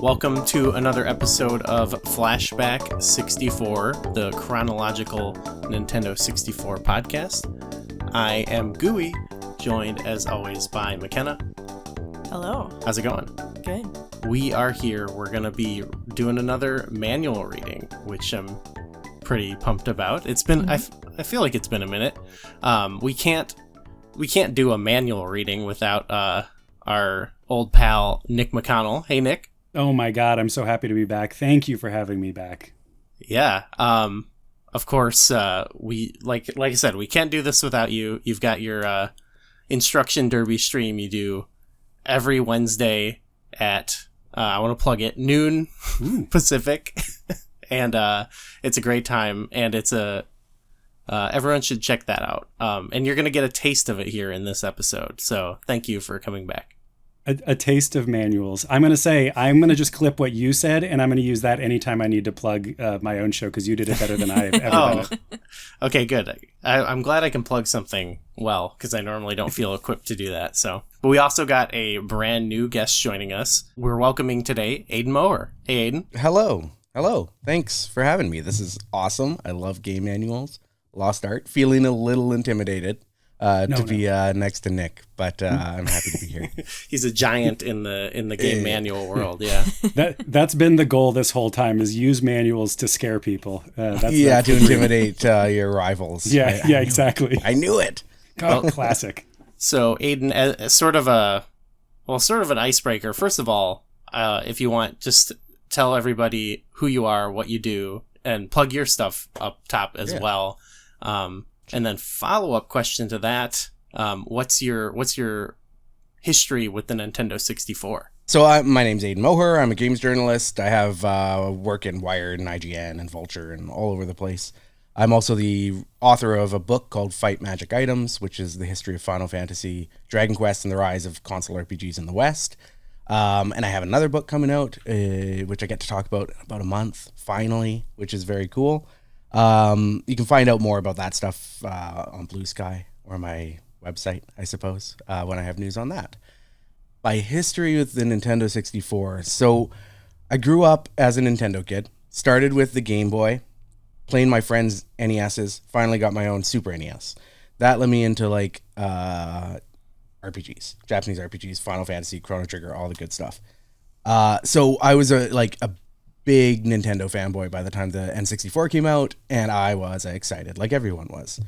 Welcome to another episode of Flashback 64, the chronological Nintendo 64 podcast. I am Gooey, joined as always by McKenna. Hello. How's it going? Good. We are here. We're going to be doing another manual reading, which I'm pretty pumped about. It's been, I feel like it's been a minute. We can't do a manual reading without our old pal, Nick McConnell. Hey, Nick. Oh my God, I'm so happy to be back. Thank you for having me back. Yeah. Of course, we like I said, we can't do this without you. You've got your Instruction Derby stream you do every Wednesday at I want to plug it, noon Pacific. And it's a great time, and it's everyone should check that out. And you're going to get a taste of it here in this episode. So thank you for coming back. A taste of manuals. I'm going to just clip what you said, and I'm going to use that anytime I need to plug my own show, because you did it better than I've ever done it. Okay, good. I'm glad I can plug something well, because I normally don't feel equipped to do that. But we also got a brand new guest joining us. We're welcoming today Aidan Moher. Hey, Aidan. Hello. Thanks for having me. This is awesome. I love game manuals. Lost art. Feeling a little intimidated. Be next to Nick, but I'm happy to be here. He's a giant in the game manual world. Yeah, that's been the goal this whole time, is use manuals to scare people. To intimidate your rivals. Yeah, exactly. I knew it. Oh, classic. So Aidan, as sort of an icebreaker. First of all, if you want, just tell everybody who you are, what you do, and plug your stuff up top as well. And then follow-up question to that, what's your history with the Nintendo 64? So my name's Aidan Moher. I'm a games journalist. I have work in Wired and IGN and Vulture and all over the place. I'm also the author of a book called Fight Magic Items, which is the history of Final Fantasy, Dragon Quest, and the rise of console RPGs in the West. And I have another book coming out, which I get to talk about in about a month, finally, which is very cool. You can find out more about that stuff on Blue Sky or my website, I suppose, when I have news on that. My history with the Nintendo 64. So I grew up as a Nintendo kid, started with the Game Boy, playing my friends' NESs, finally got my own Super NES. That led me into RPGs, Japanese RPGs, Final Fantasy, Chrono Trigger, all the good stuff. So I was a big Nintendo fanboy by the time the N64 came out, and I was excited, like everyone was.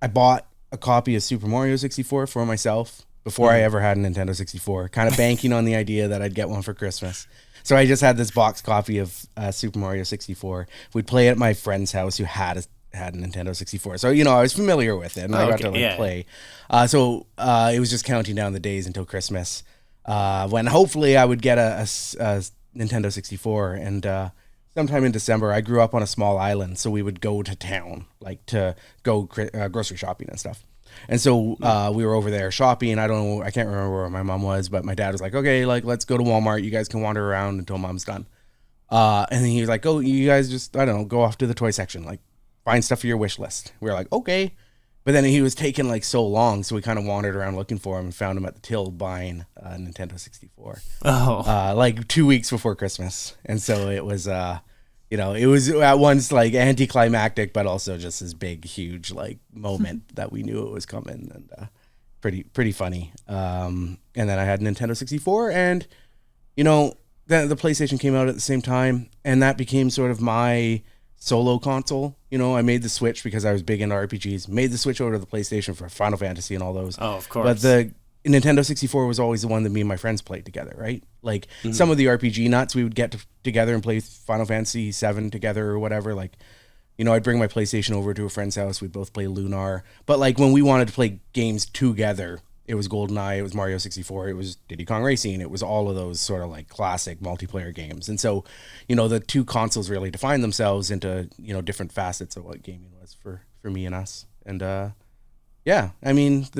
I bought a copy of Super Mario 64 for myself before I ever had a Nintendo 64, kind of banking on the idea that I'd get one for Christmas. So I just had this box copy of Super Mario 64. We'd play at my friend's house who had a Nintendo 64. So, I was familiar with it, and I got to play. So it was just counting down the days until Christmas, when hopefully I would get a Nintendo 64, and sometime in December. I grew up on a small island, so we would go to town, to go grocery shopping and stuff. And so we were over there shopping. I can't remember where my mom was, but my dad was like, okay, let's go to Walmart. You guys can wander around until mom's done. And then he was like, oh, you guys just, I don't know, go off to the toy section, find stuff for your wish list. We were like, okay. But then he was taking so long, so we kind of wandered around looking for him and found him at the till buying a Nintendo 64. Oh, 2 weeks before Christmas, and so it was, it was at once anticlimactic, but also just this big, huge moment that we knew it was coming, and pretty funny. And then I had Nintendo 64, and then the PlayStation came out at the same time, and that became sort of my solo console. I made the switch because I was big into RPGs, made the switch over to the PlayStation for Final Fantasy and all those. Oh, of course. But the Nintendo 64 was always the one that me and my friends played together, right? Some of the RPG nuts, we would get together and play Final Fantasy 7 together or whatever. I'd bring my PlayStation over to a friend's house. We'd both play Lunar. But when we wanted to play games together, it was GoldenEye, it was Mario 64, it was Diddy Kong Racing, it was all of those sort of classic multiplayer games. And so, the two consoles really defined themselves into, different facets of what gaming was for me and us. And the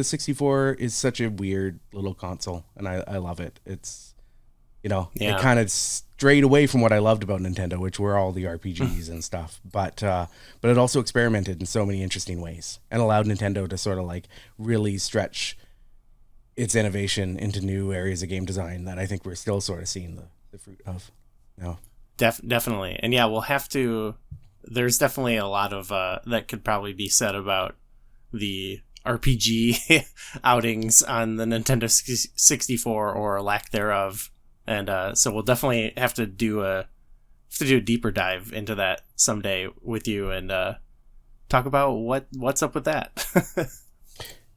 64 is such a weird little console, and I love it. It's, it kind of strayed away from what I loved about Nintendo, which were all the RPGs and stuff. But it also experimented in so many interesting ways and allowed Nintendo to sort of really stretch its innovation into new areas of game design that I think we're still sort of seeing the fruit of. No. Definitely. And yeah, we'll have to. There's definitely a lot of that could probably be said about the RPG outings on the Nintendo 64 or lack thereof. And so we'll definitely have to do a deeper dive into that someday with you and talk about what's up with that.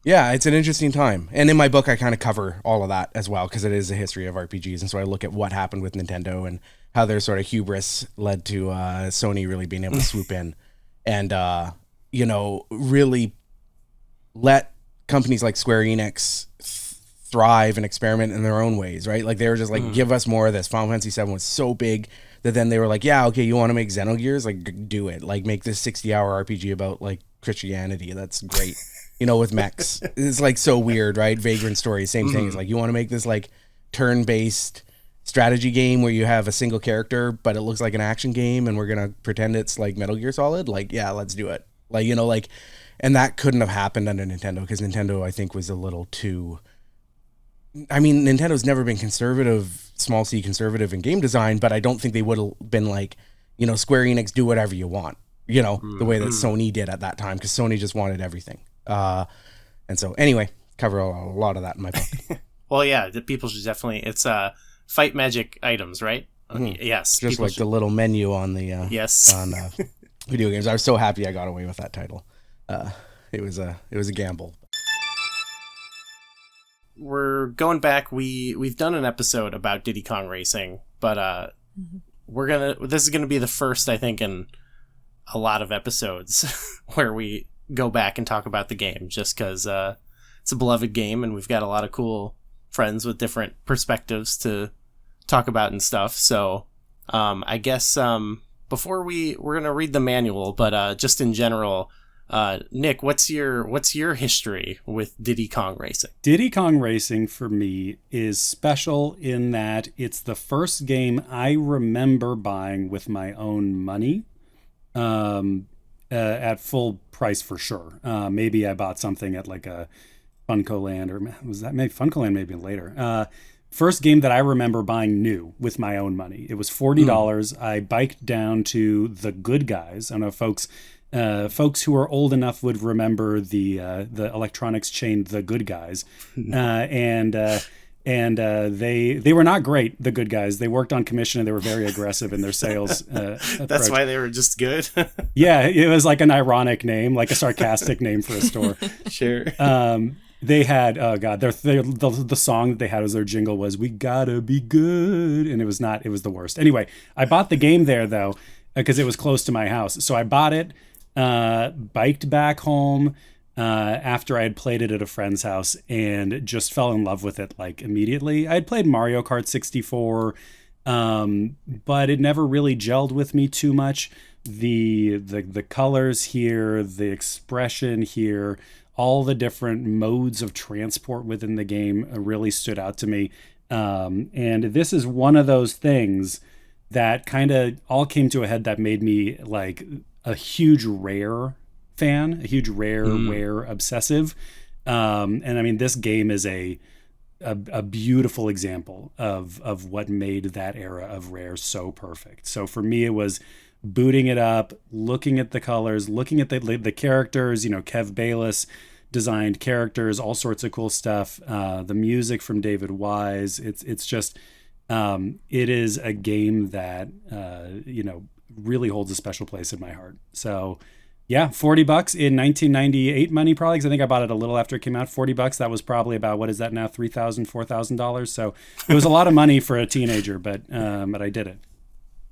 Yeah, it's an interesting time. And in my book, I kind of cover all of that as well, because it is a history of RPGs. And so I look at what happened with Nintendo and how their sort of hubris led to Sony really being able to swoop in and, really let companies like Square Enix thrive and experiment in their own ways, right? Like they were just like, give us more of this. Final Fantasy VII was so big that then they were like, yeah, okay, you want to make Xenogears? Like, do it. Like, make this 60-hour RPG about like Christianity. That's great. With mechs. It's like so weird, right? Vagrant Story, same thing. It's like, you want to make this like turn-based strategy game where you have a single character, but it looks like an action game and we're going to pretend it's like Metal Gear Solid? Like, yeah, let's do it. Like, and that couldn't have happened under Nintendo because Nintendo, I think, was a little too... I mean, Nintendo's never been conservative, small c conservative in game design, but I don't think they would have been like, Square Enix, do whatever you want, the way that Sony did at that time, because Sony just wanted everything. And so anyway, cover a lot of that in my book. Well, yeah, the people should definitely, it's fight magic items, right? Yes. Just like the little menu on the, yes. on video games. I was so happy I got away with that title. It was a gamble. We're going back. We've done an episode about Diddy Kong Racing, but this is gonna be the first, I think, in a lot of episodes where we go back and talk about the game, just because it's a beloved game and we've got a lot of cool friends with different perspectives to talk about and stuff. So I guess before we're gonna read the manual, but just in general, Nick, what's your history with Diddy Kong Racing? Diddy Kong Racing for me is special in that it's the first game I remember buying with my own money, at full price for sure. Maybe I bought something at like a FuncoLand, or was that maybe FuncoLand? Maybe later. First game that I remember buying new with my own money. It was $40. I biked down to the Good Guys. I don't know if folks who are old enough would remember the electronics chain The Good Guys, and they were not great. The Good Guys. They worked on commission and they were very aggressive in their sales. That's why they were just good. Yeah, it was like an ironic name, like a sarcastic name for a store. Sure. They had, oh god, the song that they had as their jingle was "We Gotta Be Good," and it was the worst. Anyway, I bought the game there though because it was close to my house, so I bought it. Biked back home after I had played it at a friend's house and just fell in love with it like immediately. I had played Mario Kart 64, but it never really gelled with me too much. The colors here, the expression here, all the different modes of transport within the game really stood out to me. And this is one of those things that kind of all came to a head that made me like a huge Rare fan, a huge Rare obsessive. And I mean, this game is a beautiful example of what made that era of Rare so perfect. So for me, it was booting it up, looking at the colors, looking at the characters, Kev Bayless designed characters, all sorts of cool stuff. The music from David Wise. It's just, it is a game that, really holds a special place in my heart. So yeah, $40 in 1998 money, probably, because I think I bought it a little after it came out. $40, that was probably about, what is that now, $3,000, $4,000. So it was a lot of money for a teenager, but I did it.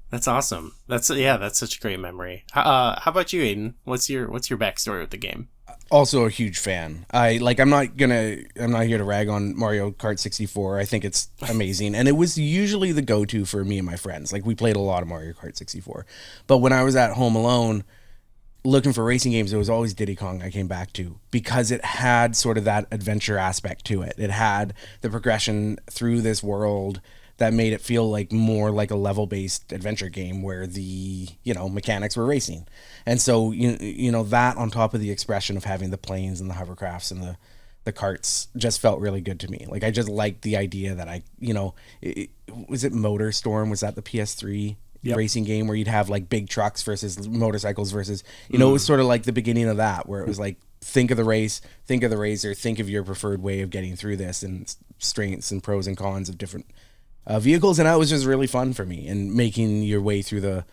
That's awesome. That's such a great memory. How about you, Aidan? What's your backstory with the game? Also a huge fan. I'm not here to rag on Mario Kart 64. I think it's amazing. And it was usually the go-to for me and my friends. Like, we played a lot of Mario Kart 64. But when I was at home alone looking for racing games, it was always Diddy Kong I came back to, because it had sort of that adventure aspect to it. It had the progression through this world that made it feel like more like a level-based adventure game where the, mechanics were racing. And so, that on top of the expression of having the planes and the hovercrafts and the karts just felt really good to me. Like I just liked the idea that was it Motor Storm? Was that the PS3 racing game where you'd have like big trucks versus motorcycles versus, it was sort of like the beginning of that, where it was like, think of the race, think of the racer, think of your preferred way of getting through this, and strengths and pros and cons of different vehicles. And that was just really fun for me, and making your way through the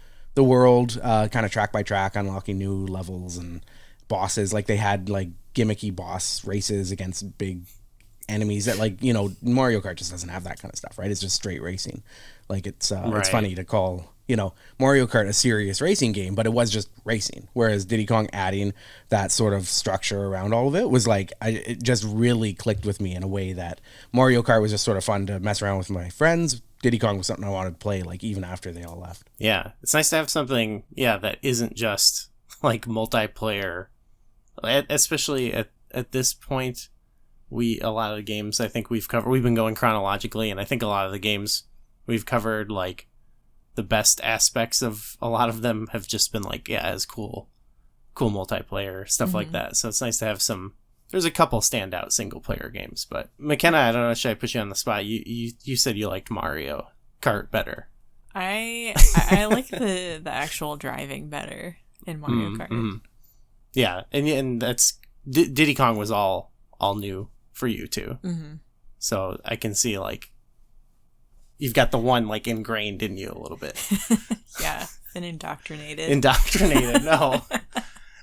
world, kind of track by track, unlocking new levels and bosses. Like they had like gimmicky boss races against big enemies that, like, Mario Kart just doesn't have that kind of stuff, right? It's just straight racing. Like it's funny to call Mario Kart a serious racing game, but it was just racing. Whereas Diddy Kong adding that sort of structure around all of it was like, it just really clicked with me in a way that Mario Kart was just sort of fun to mess around with my friends. Diddy Kong was something I wanted to play, like, even after they all left. Yeah, it's nice to have something, that isn't just like multiplayer, especially at this point. A lot of the games I think we've been going chronologically, and I think a lot of the games we've covered, like, the best aspects of a lot of them have just been like, as cool multiplayer stuff like that. So it's nice to have there's a couple standout single player games. But McKenna, I don't know, should I put you on the spot? You said you liked Mario Kart better. I like the actual driving better in Mario Kart. Mm-hmm. Yeah, and that's Diddy Kong was all new for you too. Mm-hmm. So I can see, like, you've got the one, like, ingrained in you a little bit. Yeah, and indoctrinated. No,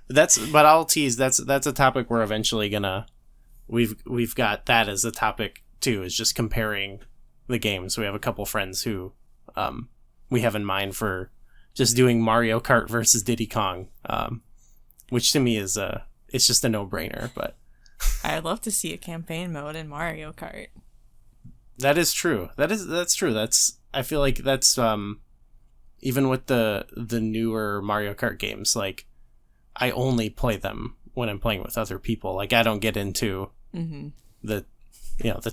but I'll tease. That's a topic we're eventually we've got that as a topic too. Is just comparing the games. We have a couple friends who, we have in mind for just doing Mario Kart versus Diddy Kong, which to me is it's just a no-brainer. But I'd love to see a campaign mode in Mario Kart. That is true. That's true. I feel like that's even with the newer Mario Kart games, like, I only play them when I'm playing with other people. Like, I don't get into the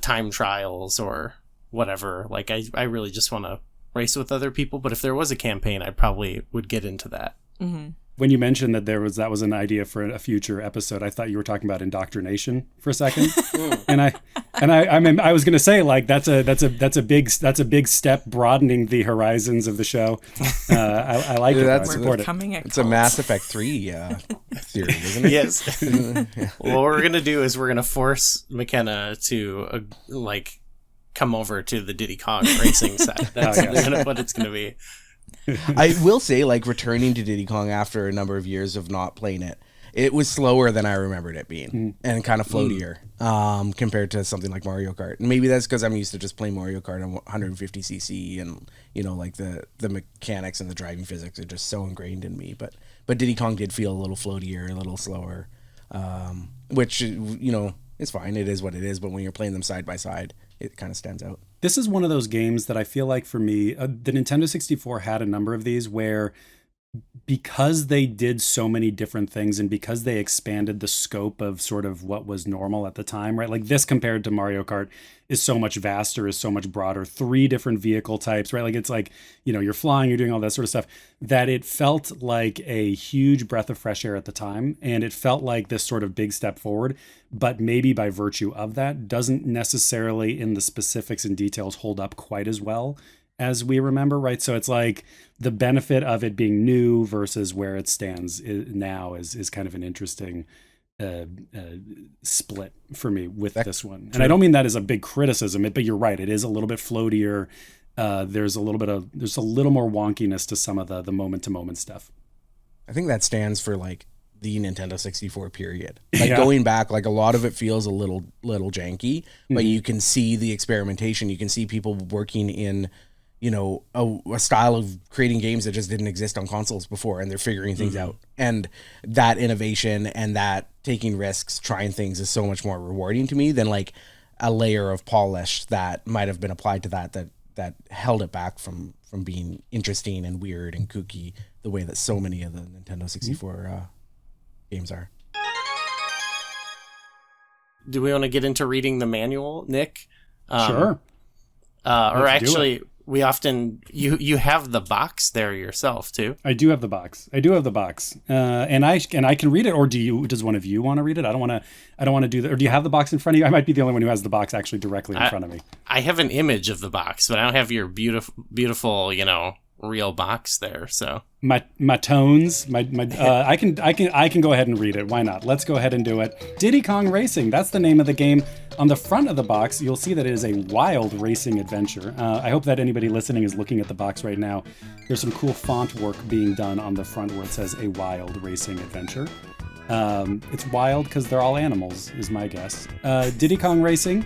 time trials or whatever. Like, I really just want to race with other people. But if there was a campaign, I probably would get into that. Mm-hmm. When you mentioned that that was an idea for a future episode, I thought you were talking about indoctrination for a second, and I was going to say, like, that's a big step, broadening the horizons of the show. I like it. I support it. It's a Mass Effect 3 theory, isn't it? Yes. What we're gonna do is we're gonna force McKenna to come over to the Diddy Kong racing side. That's what it's gonna be. I will say, like, returning to Diddy Kong after a number of years of not playing it was slower than I remembered it being, and kind of floatier compared to something like Mario Kart. And maybe that's because I'm used to just playing Mario Kart on 150cc, and like the mechanics and the driving physics are just so ingrained in me. But Diddy Kong did feel a little floatier, a little slower, which it's fine. It is what it is. But when you're playing them side by side, it kind of stands out. This is one of those games that I feel like, for me, the Nintendo 64 had a number of these where, because they did so many different things and because they expanded the scope of sort of what was normal at the time, right? Like, this compared to Mario Kart is so much vaster, is so much broader, 3 different vehicle types, right? Like, it's like, you're flying, you're doing all that sort of stuff, that it felt like a huge breath of fresh air at the time. And it felt like this sort of big step forward, but maybe by virtue of that doesn't necessarily in the specifics and details hold up quite as well as we remember, right? So it's like the benefit of it being new versus where it stands now is kind of an interesting split for me with this one. And I don't mean that as a big criticism, but you're right. It is a little bit floatier. There's a little more wonkiness to some of the moment to moment stuff. I think that stands for, like, the Nintendo 64 period. Like, going back, like, a lot of it feels a little janky, but you can see the experimentation. You can see people working in, a style of creating games that just didn't exist on consoles before, and they're figuring things out. And that innovation and that taking risks, trying things, is so much more rewarding to me than, like, a layer of polish that might have been applied to that held it back from being interesting and weird and kooky the way that so many of the Nintendo 64 games are. Do we want to get into reading the manual, Nick? Sure. Or actually, we often you have the box there yourself too. I do have the box. And I can read it. Or does one of you want to read it? I don't want to do that. Or do you have the box in front of you? I might be the only one who has the box actually directly in front of me. I have an image of the box, but I don't have your beautiful, real box there. So my tones, I can go ahead and read it. Why not? Let's go ahead and do it. Diddy Kong Racing. That's the name of the game. On the front of the box, you'll see that it is a wild racing adventure. I hope that anybody listening is looking at the box right now. There's some cool font work being done on the front where it says a wild racing adventure. It's wild because they're all animals, is my guess. Diddy Kong Racing.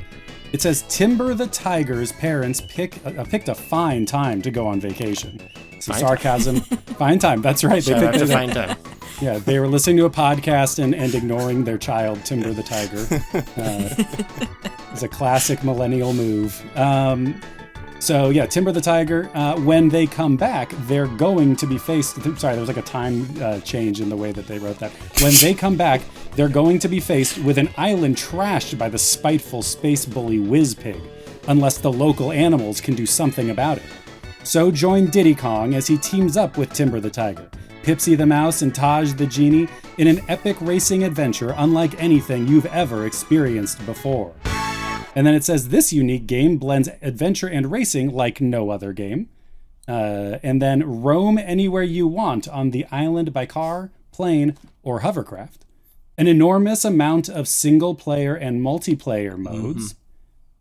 It says Timber the Tiger's parents picked a fine time to go on vacation. Some sarcasm. Fine time. That's right. Shout out to Fine Time. Yeah, they were listening to a podcast and ignoring their child, Timber the Tiger. It's a classic millennial move. So yeah, Timber the Tiger. When they come back, they're going to be faced. Sorry, there was like a time change in the way that they wrote that. When they come back, they're going to be faced with an island trashed by the spiteful space bully Whizpig, unless the local animals can do something about it. So join Diddy Kong as he teams up with Timber the Tiger, Pipsy the Mouse, and Taj the Genie in an epic racing adventure unlike anything you've ever experienced before. And then it says this unique game blends adventure and racing like no other game. And then roam anywhere you want on the island by car, plane, or hovercraft. An enormous amount of single player and multiplayer modes.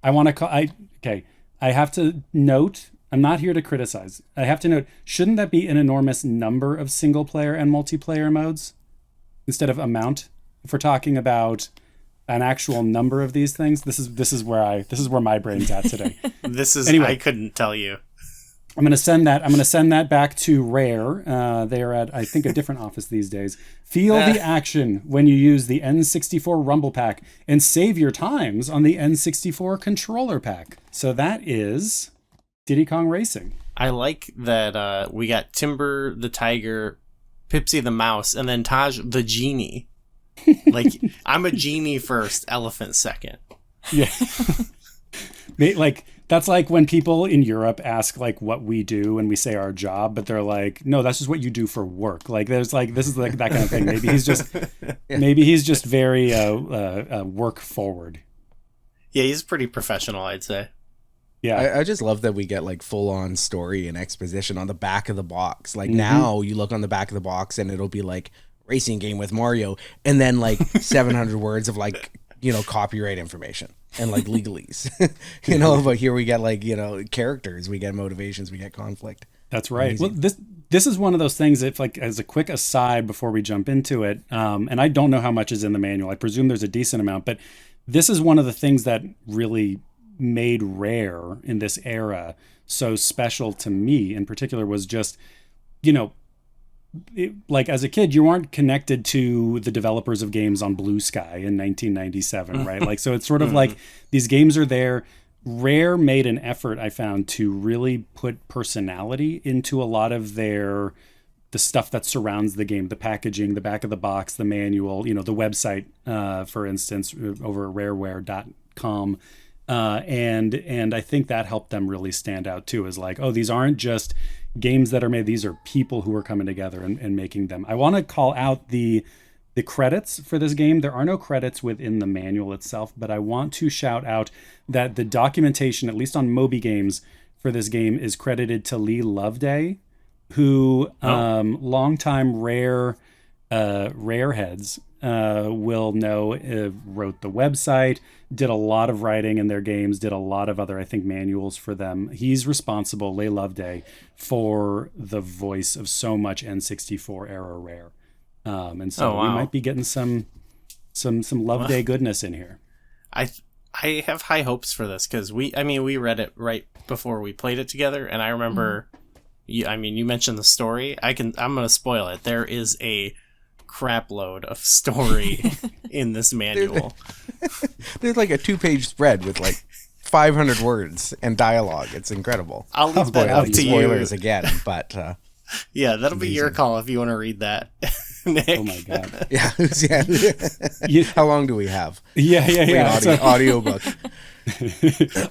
I have to note, I'm not here to criticize. I have to note, shouldn't that be an enormous number of single player and multiplayer modes instead of amount? If we're talking about an actual number of these things, this is where my brain's at today. Anyway, I couldn't tell you. I'm gonna send that back to Rare. They are at, I think, a different office these days. Feel the action when you use the N64 Rumble Pack and save your times on the N64 Controller Pack. So that is Diddy Kong Racing. I like that we got Timber the Tiger, Pipsy the Mouse, and then Taj the Genie. Like, I'm a genie first, elephant second. Yeah. Like, that's like when people in Europe ask like what we do and we say our job, but they're like, no, that's just what you do for work. Like, there's like, this is like that kind of thing. Maybe he's just very work forward. Yeah, he's pretty professional, I'd say. Yeah, I just love that we get like full on story and exposition on the back of the box. Like now you look on the back of the box and it'll be like racing game with Mario, and then like 700 words of like, copyright information and like legalese, but here we get like, characters, we get motivations, we get conflict. That's right. Well, this is one of those things, if like as a quick aside before we jump into it, and I don't know how much is in the manual. I presume there's a decent amount, but this is one of the things that really made Rare in this era so special to me in particular was just, like as a kid, you weren't connected to the developers of games on Blue Sky in 1997, right? Like, so it's sort of like these games are there. Rare made an effort, I found, to really put personality into a lot of the stuff that surrounds the game, the packaging, the back of the box, the manual, the website, for instance, over at rareware.com. And I think that helped them really stand out too, is like, oh, these aren't just games that are made, these are people who are coming together and making them. I want to call out the credits for this game. There are no credits within the manual itself, but I want to shout out that the documentation, at least on Moby Games, for this game is credited to Lee Loveday, who longtime Rare heads will know, wrote the website, did a lot of writing in their games, did a lot of other, I think, manuals for them. He's responsible, Leigh Loveday, for the voice of so much N64 era Rare. And so we might be getting some Loveday goodness in here. I have high hopes for this because we read it right before we played it together, and I remember you mentioned the story. I'm going to spoil it. There is a crap load of story in this manual. There's like a 2-page spread with like 500 words and dialogue. It's incredible. I'll leave that up to spoilers again, but yeah, that'll be your call if you want to read that. Nick. Oh my god. Yeah. You- How long do we have? Yeah. Audiobook.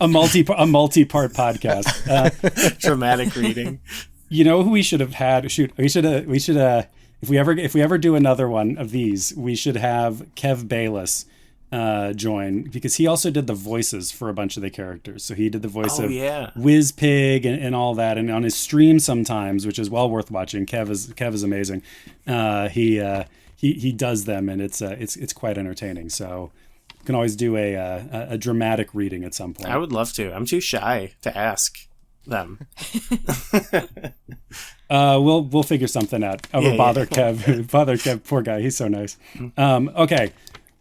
A multi-part podcast. Dramatic reading. You know who we should have had? Shoot, we should if we ever do another one of these, we should have Kev Bayless join, because he also did the voices for a bunch of the characters. So he did the voice of Whiz Pig and all that, and on his stream sometimes, which is well worth watching. Kev is amazing. He does them, and it's quite entertaining. So you can always do a dramatic reading at some point. I would love to. I'm too shy to ask them. We'll figure something out. Kev. Bother Kev. Poor guy. He's so nice. Okay.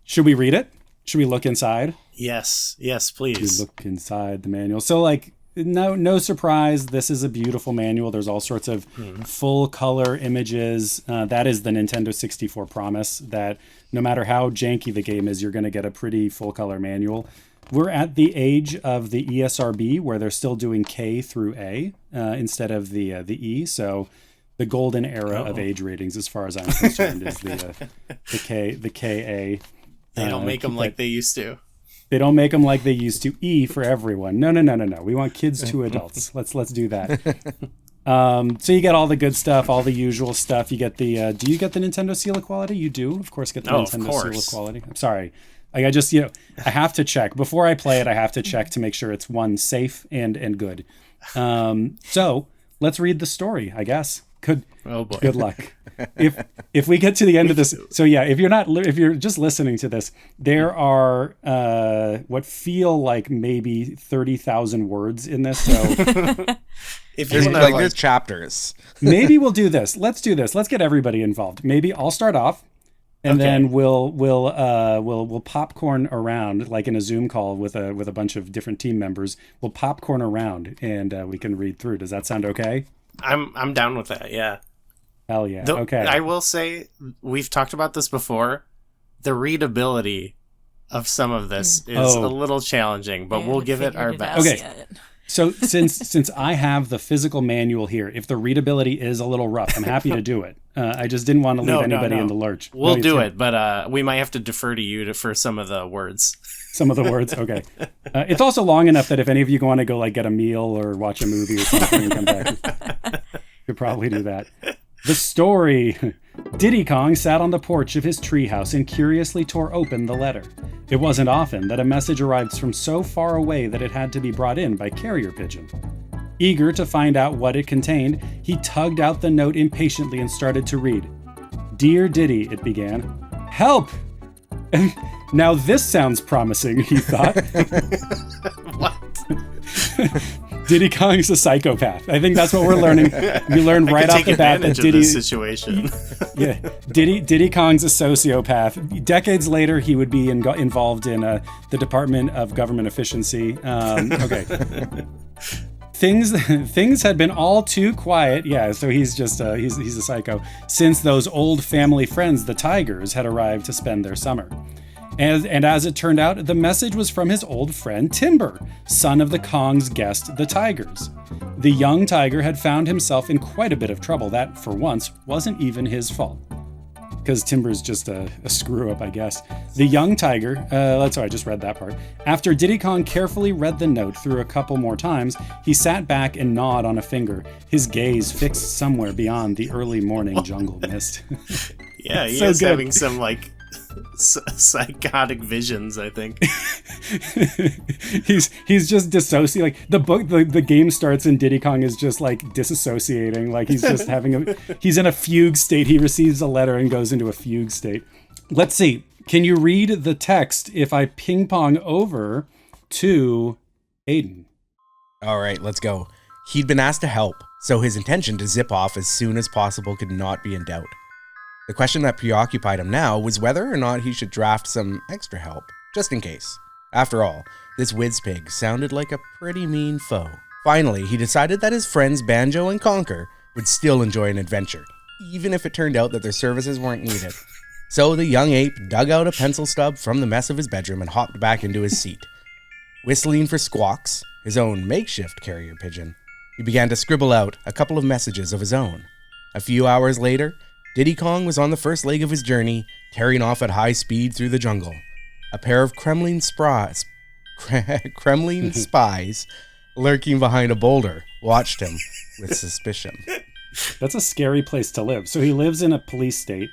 Should we read it? Should we look inside? Yes, please. We look inside the manual. So, like, no surprise. This is a beautiful manual. There's all sorts of full color images. That is the Nintendo 64 promise, that no matter how janky the game is, you're going to get a pretty full color manual. We're at the age of the ESRB, where they're still doing K through A instead of the E. So the golden era of age ratings, as far as I'm concerned, is the KA. They don't make them like they used to. They don't make them like they used to. E for everyone. No. We want kids to adults. Let's do that. So you get all the good stuff, all the usual stuff. You get the. Do you get the Nintendo Seal of Quality? You do, of course, get the Nintendo Seal of Quality. I'm sorry. I just, I have to check before I play it. I have to check to make sure it's safe and good. So let's read the story, I guess. Oh boy. Good luck. If we get to the end of this, so yeah, if you're just listening to this, there are what feel like maybe 30,000 words in this. So if there's you're there's chapters. Maybe we'll do this. Let's do this. Let's get everybody involved. Maybe I'll start off, and then we'll popcorn around, like in a Zoom call with a bunch of different team members. We'll popcorn around and we can read through. Does that sound okay? I'm down with that. Yeah. Hell yeah. Okay. I will say, we've talked about this before. The readability of some of this is a little challenging, but we'll give it our best. Okay. So since I have the physical manual here, if the readability is a little rough, I'm happy to do it. I just didn't want to leave anybody in the lurch. We'll do it, but we might have to defer to you for some of the words. Some of the words, okay. It's also long enough that if any of you want to go get a meal or watch a movie or something and come back, you could probably do that. The story. Diddy Kong sat on the porch of his treehouse and curiously tore open the letter. It wasn't often that a message arrived from so far away that it had to be brought in by carrier pigeon. Eager to find out what it contained, he tugged out the note impatiently and started to read. Dear Diddy, it began. Help! Now this sounds promising, he thought. What? Diddy Kong's a psychopath. I think that's what we're learning. We learned right off the bat that Diddy's situation. Yeah, Diddy Kong's a sociopath. Decades later, he would be involved in the Department of Government Efficiency. Okay. Things had been all too quiet. Yeah, so he's just he's a psycho. Since those old family friends, the Tigers, had arrived to spend their summer. And as it turned out, the message was from his old friend Timber, son of the Kong's guest, the Tigers. The young tiger had found himself in quite a bit of trouble that, for once, wasn't even his fault. Because Timber's just a screw-up, I guess. The young tiger, I just read that part. After Diddy Kong carefully read the note through a couple more times, he sat back and gnawed on a finger, his gaze fixed somewhere beyond the early morning jungle mist. Yeah, he is having some, psychotic visions, I think. he's just dissociating. Like the game starts and Diddy Kong is just disassociating. Like he's just he's in a fugue state. He receives a letter and goes into a fugue state. Let's see. Can you read the text if I ping pong over to Aidan? All right, let's go. He'd been asked to help, so his intention to zip off as soon as possible could not be in doubt. The question that preoccupied him now was whether or not he should draft some extra help, just in case. After all, this whiz pig sounded like a pretty mean foe. Finally, he decided that his friends Banjo and Conker would still enjoy an adventure, even if it turned out that their services weren't needed. So the young ape dug out a pencil stub from the mess of his bedroom and hopped back into his seat. Whistling for Squawks, his own makeshift carrier pigeon, he began to scribble out a couple of messages of his own. A few hours later, Diddy Kong was on the first leg of his journey, tearing off at high speed through the jungle. A pair of Kremlin spies lurking behind a boulder watched him with suspicion. That's a scary place to live. So he lives in a police state.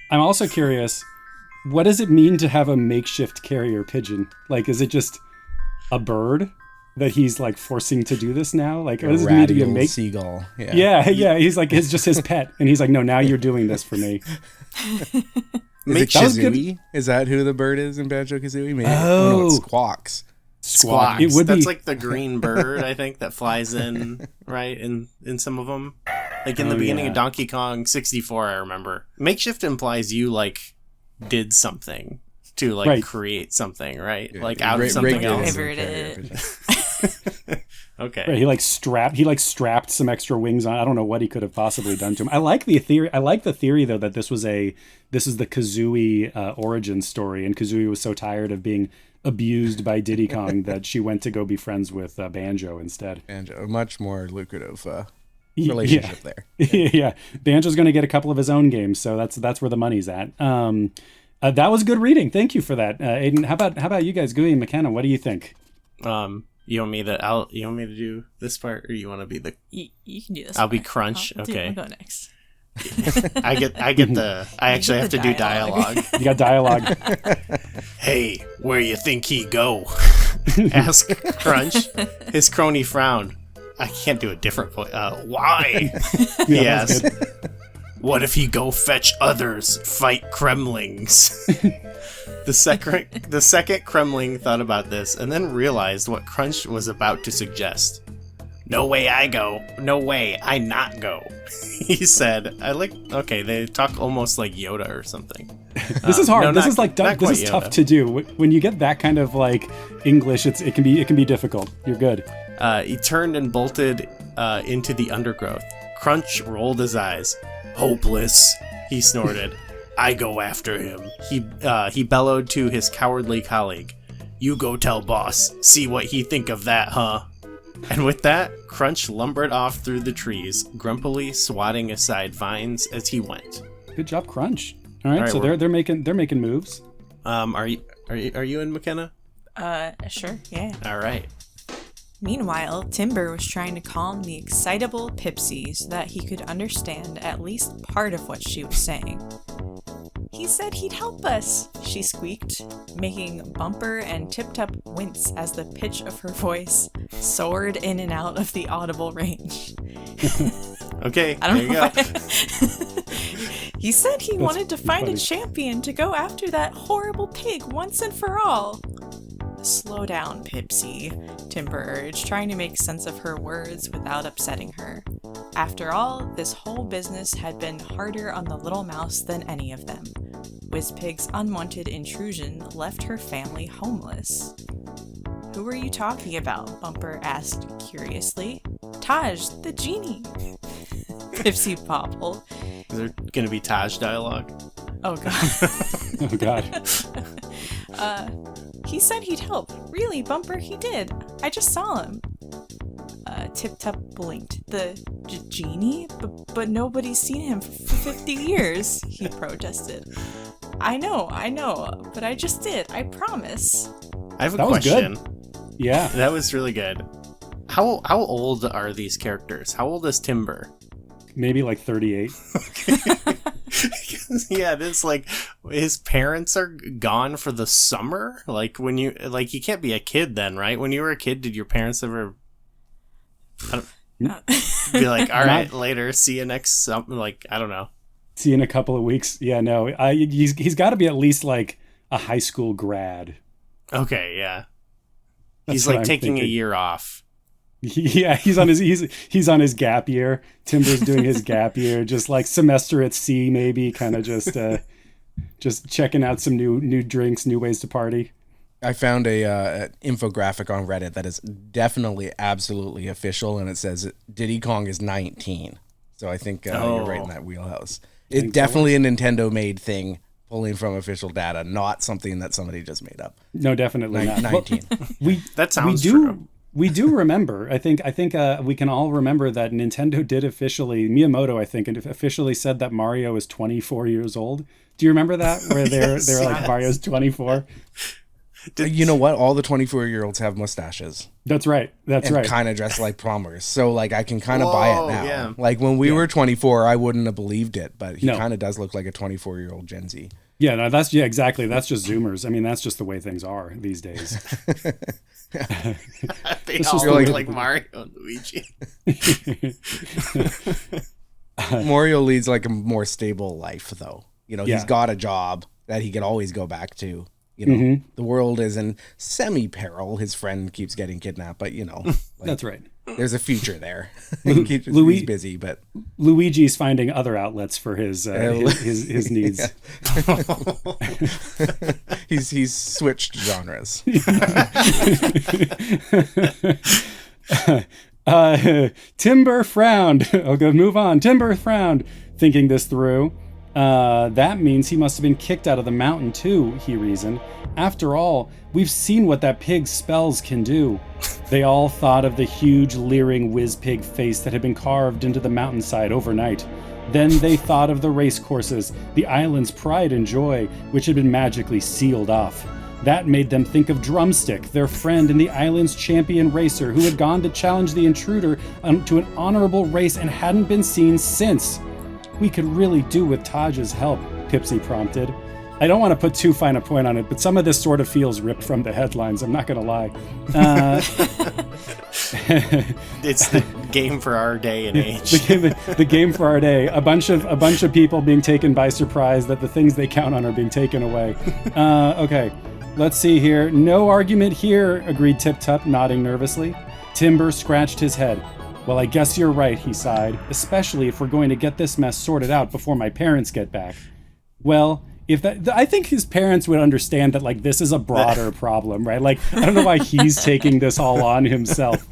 I'm also curious, what does it mean to have a makeshift carrier pigeon? Like, is it just a bird that he's like forcing to do this now? Like, what does it mean to be a seagull? Yeah. He's like, it's just his pet, and he's like, no, now you're doing this for me. Is it Kazooie? Is that who the bird is in Banjo-Kazooie? Maybe. No, it's Squawks. Squawks. It would That's be like the green bird, I think, that flies in, right? In some of them. Like in the beginning of Donkey Kong 64, I remember. Makeshift implies you, like, did something to, like, create something, right? Yeah, like, out of something else. Okay. Right, he strapped some extra wings on. I don't know what he could have possibly done to him. I like the theory though that this is the Kazooie origin story, and Kazooie was so tired of being abused by Diddy Kong that she went to go be friends with Banjo instead. Banjo, a much more lucrative relationship there. Yeah, Banjo's going to get a couple of his own games, so that's where the money's at. That was good reading. Thank you for that, Aidan. How about you guys, Gooey and McKenna? What do you think? You want me to do this part, or you want to be the? You can do this. I'll be Crunch. Okay. I'll go next. I actually have to do dialogue. You got dialogue. Hey, where you think he go? Ask Crunch. His crony frowned. I can't do a different voice. Why? He asked. What if he go fetch others, fight Kremlings? The second Kremling thought about this and then realized what Crunch was about to suggest. No way I go. No way I not go. He said. Okay, they talk almost like Yoda or something. This is hard. No, this is tough to do. When you get that kind of like English, it can be difficult. You're good. He turned and bolted into the undergrowth. Crunch rolled his eyes. Hopeless, he snorted. I go after him. He bellowed to his cowardly colleague. You go tell boss. See what he think of that, huh? And with that, Crunch lumbered off through the trees, grumpily swatting aside vines as he went. Good job, Crunch. All right, so they're making moves. Are you in, McKenna? Sure, yeah. All right. Meanwhile, Timber was trying to calm the excitable Pipsy so that he could understand at least part of what she was saying. He said he'd help us, she squeaked, making Bumper and Tip-Top wince as the pitch of her voice soared in and out of the audible range. Okay, I don't know. There you go. He said he wanted to find a champion to go after that horrible pig once and for all. Slow down, Pipsy, Timber urged, trying to make sense of her words without upsetting her. After all, this whole business had been harder on the little mouse than any of them. Wizpig's unwanted intrusion left her family homeless. Who are you talking about? Bumper asked curiously. Taj, the genie. Pipsy poppled. Is there gonna be Taj dialogue? Oh god. Oh god. He said he'd help. Really, Bumper, he did. I just saw him. Tip-Top blinked. The genie? But nobody's seen him for 50 years, he protested. I know, but I just did. I promise. I have a question. Yeah. That was really good. How old are these characters? How old is Timber? Maybe like 38. Yeah, it's like his parents are gone for the summer. Like when you can't be a kid then, right? When you were a kid, did your parents ever be like, "All right, later, see you next summer"? Like, I don't know. See you in a couple of weeks. Yeah, no, he's got to be at least like a high school grad. Okay, yeah. That's he's like I'm taking thinking. a year off. Yeah, he's on his gap year. Timber's doing his gap year, just like semester at sea, maybe, kind of just checking out some new drinks, new ways to party. I found a infographic on Reddit that is definitely absolutely official, and it says Diddy Kong is 19. So I think you're right in that wheelhouse. It's definitely a Nintendo made thing, pulling from official data, not something that somebody just made up. No, definitely not. 19. That sounds true. We do remember. I think we can all remember that Nintendo did officially, Miyamoto, I think, officially said that Mario is 24 years old. Do you remember that? Where they're like, Mario's 24? You know what? All the 24-year-olds have mustaches. That's right. And kind of dress like plumbers. So, like, I can kind of buy it now. Yeah. Like, when we were 24, I wouldn't have believed it. But he No. kind of does look like a 24-year-old Gen Z. Yeah, no, exactly. That's just Zoomers. I mean, that's just the way things are these days. They It's all just look the- like Mario and Luigi. Mario leads, like, a more stable life, though. You know, Yeah. he's got a job that he can always go back to. You know, the world is in semi-peril. His friend keeps getting kidnapped, but, you know. Like, That's right. there's a future there. He's busy, but... Luigi's finding other outlets for his needs. He's switched genres. Timber frowned. Okay, move on. Timber frowned, thinking this through. That means he must have been kicked out of the mountain too, he reasoned. After all, we've seen what that pig's spells can do. They all thought of the huge, leering whiz-pig face that had been carved into the mountainside overnight. Then they thought of the race courses, the island's pride and joy, which had been magically sealed off. That made them think of Drumstick, their friend and the island's champion racer, who had gone to challenge the intruder to an honorable race and hadn't been seen since. We could really do with Taj's help, Pipsy prompted. I don't want to put too fine a point on it, but some of this sort of feels ripped from the headlines, I'm not going to lie. It's the game for our day and age. the game for our day. A bunch of people being taken by surprise that the things they count on are being taken away. Okay, let's see here. No argument here, agreed Tip Tup, nodding nervously. Timber scratched his head. Well, I guess you're right, he sighed, especially if we're going to get this mess sorted out before my parents get back. Well, I think his parents would understand that, like, this is a broader problem, right? Like, I don't know why he's taking this all on himself.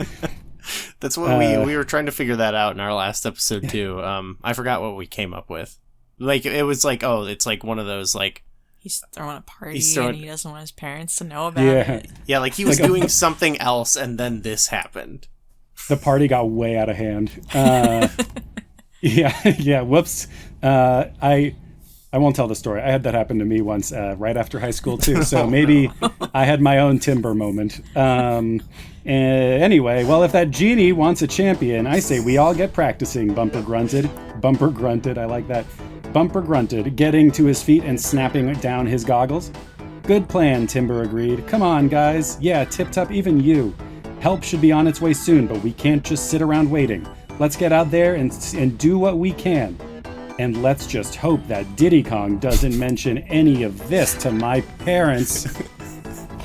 That's what we were trying to figure that out in our last episode too. I forgot what we came up with. Like, it was like, oh, it's like one of those, like, He's throwing a party throwing- and he doesn't want his parents to know about Yeah. it. yeah, like he was doing something else and then this happened. The party got way out of hand. Yeah, whoops. I won't tell the story. I had that happen to me once right after high school too, so maybe I had my own Timber moment. Anyway, well, if that genie wants a champion, I say we all get practicing, Bumper grunted. Bumper grunted, I like that. Bumper grunted, getting to his feet and snapping down his goggles. Good plan, Timber agreed. Come on, guys. Yeah, Tip Tup, even you. Help should be on its way soon, but we can't just sit around waiting. Let's get out there and do what we can. And let's just hope that Diddy Kong doesn't mention any of this to my parents.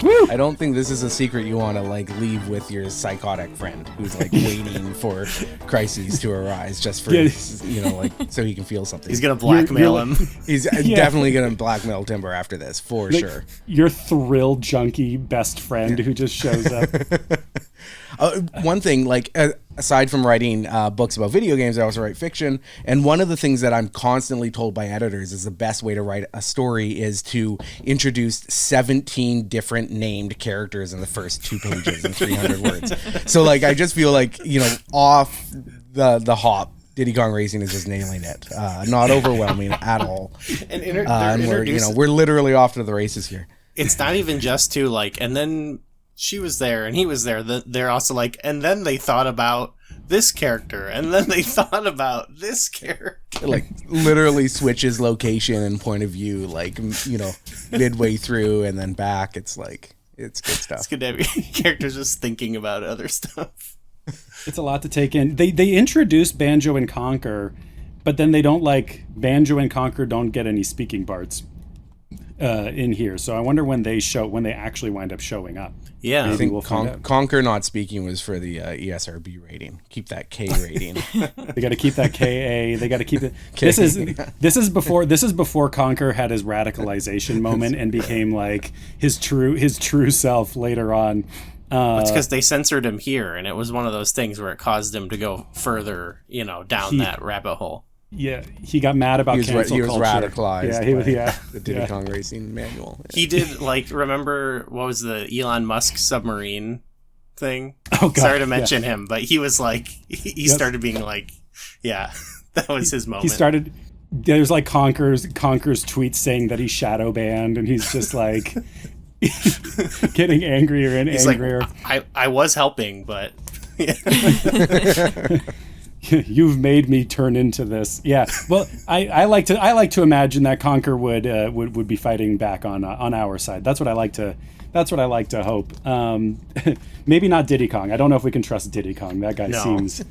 Woo! I don't think this is a secret you want to, like, leave with your psychotic friend who's, like, waiting for crises to arise just for, you know, like, so he can feel something. He's gonna blackmail him. He's definitely going to blackmail Timber after this, for sure. Your thrill junkie best friend who just shows up. One thing, like, aside from writing books about video games, I also write fiction. And one of the things that I'm constantly told by editors is the best way to write a story is to introduce 17 different named characters in the first 2 pages and 300 words. So, like, I just feel like, you know, off the hop, Diddy Kong Racing is just nailing it. Not overwhelming at all. And we're literally off to the races here. It's not even just to, like, and then she was there and he was there. They're also like, and then they thought about this character, and then they thought about this character. Like, literally switches location and point of view, like, you know, midway through and then back. It's like, it's good stuff. It's good to have characters just thinking about other stuff. It's a lot to take in. They introduce Banjo and Conker, but then they don't, like, Banjo and Conker don't get any speaking parts in here. So I wonder when they actually wind up showing up. Yeah, I think we'll find out. Conker not speaking was for the ESRB rating. Keep that K rating. They got to keep that KA. They got to keep it. This is before Conker had his radicalization moment and became, like, his true self later on. It's because they censored him here, and it was one of those things where it caused him to go further, you know, down that rabbit hole. Yeah, he got mad about cancel He was culture. radicalized. Yeah, the Diddy Kong Racing manual. He did, like, remember what was the Elon Musk submarine thing. Oh, God, Sorry to mention him, but he was like, he started being like, yeah, that was his moment. He started. There's like Conker's tweets saying that he's shadow banned, and he's just like getting angrier and angrier. Like, I was helping, but you've made me turn into this. Yeah. Well, I like to imagine that Conker would be fighting back on our side. That's what I like to hope. Maybe not Diddy Kong. I don't know if we can trust Diddy Kong. That guy seems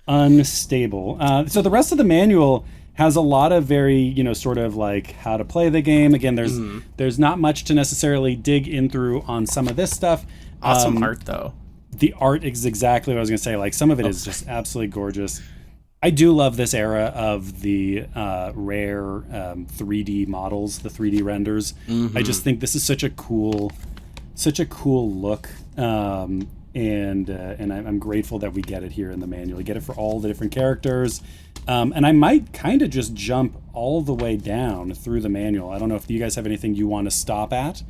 unstable. So the rest of the manual has a lot of very, sort of like how to play the game. Again, there's not much to necessarily dig in through on some of this stuff. Awesome art, though. The art is exactly what I was going to say. Like, some of it is just absolutely gorgeous. I do love this era of the rare 3D models, the 3D renders. I just think this is such a cool look. And I'm grateful that we get it here in the manual. We get it for all the different characters. And I might kind of just jump all the way down through the manual. I don't know if you guys have anything you want to stop at.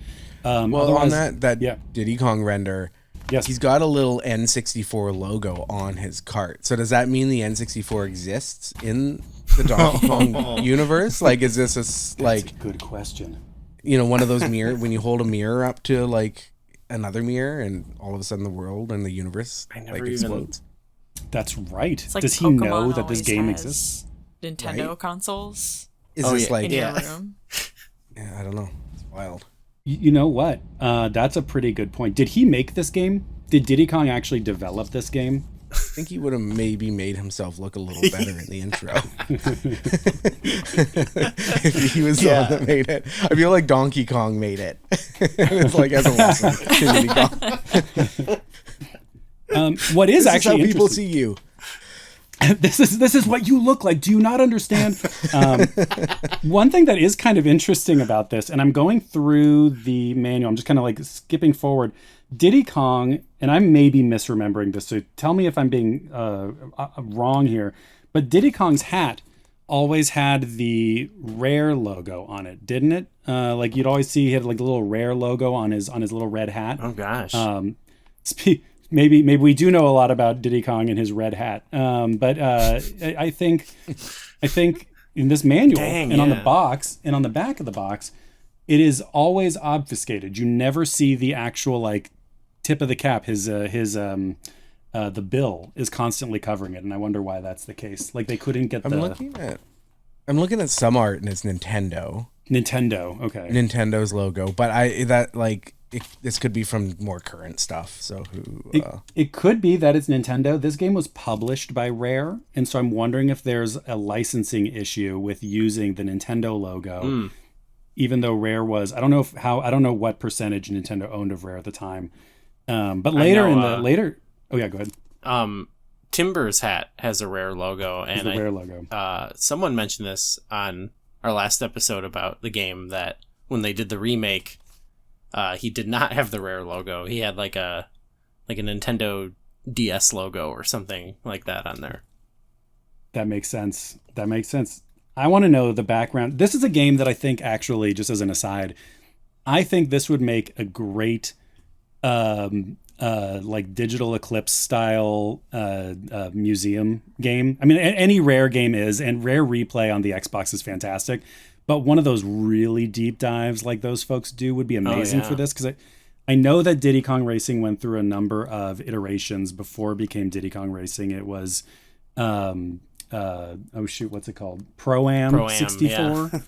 Well, on that Diddy Kong render, yes, he's got a little N64 logo on his cart. So does that mean the N64 exists in the Donkey Kong universe? Like, is this That's a good question. One of those when you hold a mirror up to like another mirror, and all of a sudden the world and the universe explodes. That's right. Like does he Pokemon know that this game exists? Nintendo consoles. Is this in your room? Yeah, I don't know. It's wild. You know what? That's a pretty good point. Did he make this game? Did Diddy Kong actually develop this game? I think he would have maybe made himself look a little better in the intro. If he was the one that made it. I feel like Donkey Kong made it. It's like everyone's like Diddy Kong. What is this actually is how people see you. This is what you look like. Do you not understand? One thing that is kind of interesting about this, and I'm going through the manual, I'm just kind of like skipping forward. Diddy Kong, and I may be misremembering this, so tell me if I'm being wrong here, but Diddy Kong's hat always had the Rare logo on it, didn't it? Like you'd always see he had like a little Rare logo on his little red hat. Oh gosh. Maybe we do know a lot about Diddy Kong and his red hat. But I think in this manual on the box and on the back of the box, it is always obfuscated. You never see the actual like tip of the cap. The bill is constantly covering it, and I wonder why that's the case. Like they couldn't get I'm looking at some art and it's Nintendo. Okay. Nintendo's logo, but this could be from more current stuff. So it could be that it's Nintendo. This game was published by Rare, and so I'm wondering if there's a licensing issue with using the Nintendo logo. Even though Rare was, I don't know what percentage Nintendo owned of Rare at the time. But later oh yeah, go ahead. Timber's hat has a Rare logo, and Rare logo. Someone mentioned this on our last episode about the game, that when they did the remake, he did not have the Rare logo. He had like a Nintendo DS logo or something like that on there. That makes sense. I want to know the background. This is a game that I think, actually, just as an aside, I think this would make a great like Digital Eclipse style museum game. I mean, any Rare game is, and Rare Replay on the Xbox is fantastic. But one of those really deep dives like those folks do would be amazing for this, because I know that Diddy Kong Racing went through a number of iterations before it became Diddy Kong Racing. It was, what's it called? Pro-Am 64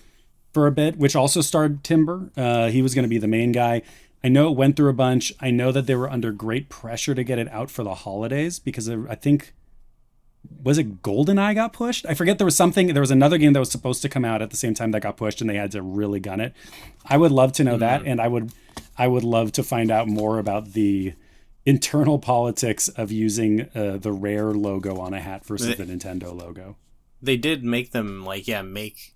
for a bit, which also starred Timber. He was going to be the main guy. I know it went through a bunch. I know that they were under great pressure to get it out for the holidays because I think, was it GoldenEye got pushed? I forget. There was another game that was supposed to come out at the same time that got pushed, and they had to really gun it. I would love to know that, and I would love to find out more about the internal politics of using the Rare logo on a hat versus the Nintendo logo. They did make them make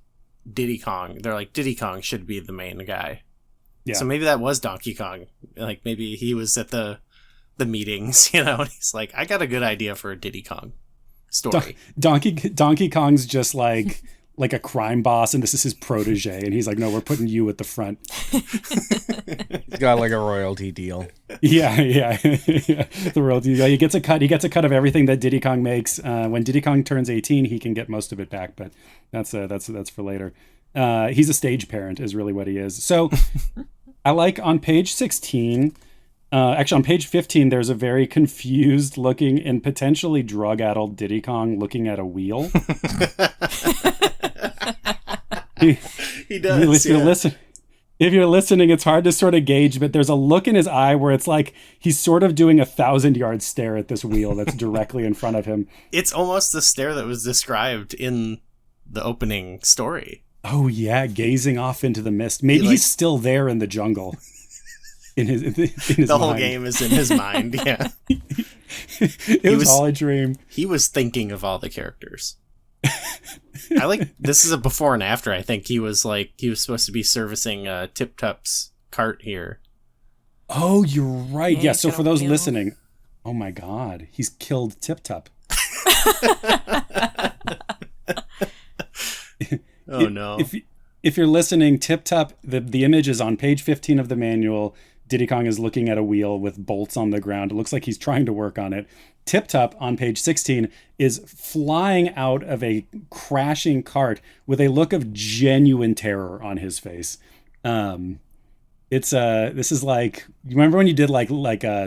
Diddy Kong. They're like, Diddy Kong should be the main guy. Yeah. So maybe that was Donkey Kong. Like maybe he was at the meetings, and he's like, I got a good idea for a Diddy Kong story. Donkey Kong's just like like a crime boss, and this is his protege, and he's like, no, we're putting you at the front. He's got like a royalty deal. Yeah. The royalty. Yeah, he gets a cut. He gets a cut of everything that Diddy Kong makes. When Diddy Kong turns 18, he can get most of it back, but that's for later. He's a stage parent, is really what he is. So, I like on page 16. Actually, on page 15, there's a very confused looking and potentially drug-addled Diddy Kong looking at a wheel. He does. If you're listening, it's hard to sort of gauge, but there's a look in his eye where it's like he's sort of doing a 1,000-yard stare at this wheel that's directly in front of him. It's almost the stare that was described in the opening story. Oh, yeah, gazing off into the mist. Maybe he's still there in the jungle. In his the whole game is in his mind. Yeah, it was all a dream. He was thinking of all the characters. I like this is a before and after. I think he was supposed to be servicing Tip Tup's cart here. Oh, you're right. Yeah. So for those listening, oh my God, he's killed Tip Tup. Oh no! If you're listening, Tip Tup, the image is on page 15 of the manual. Diddy Kong is looking at a wheel with bolts on the ground. It looks like he's trying to work on it. Tip Tup on page 16 is flying out of a crashing cart with a look of genuine terror on his face. This is like, you remember when you did like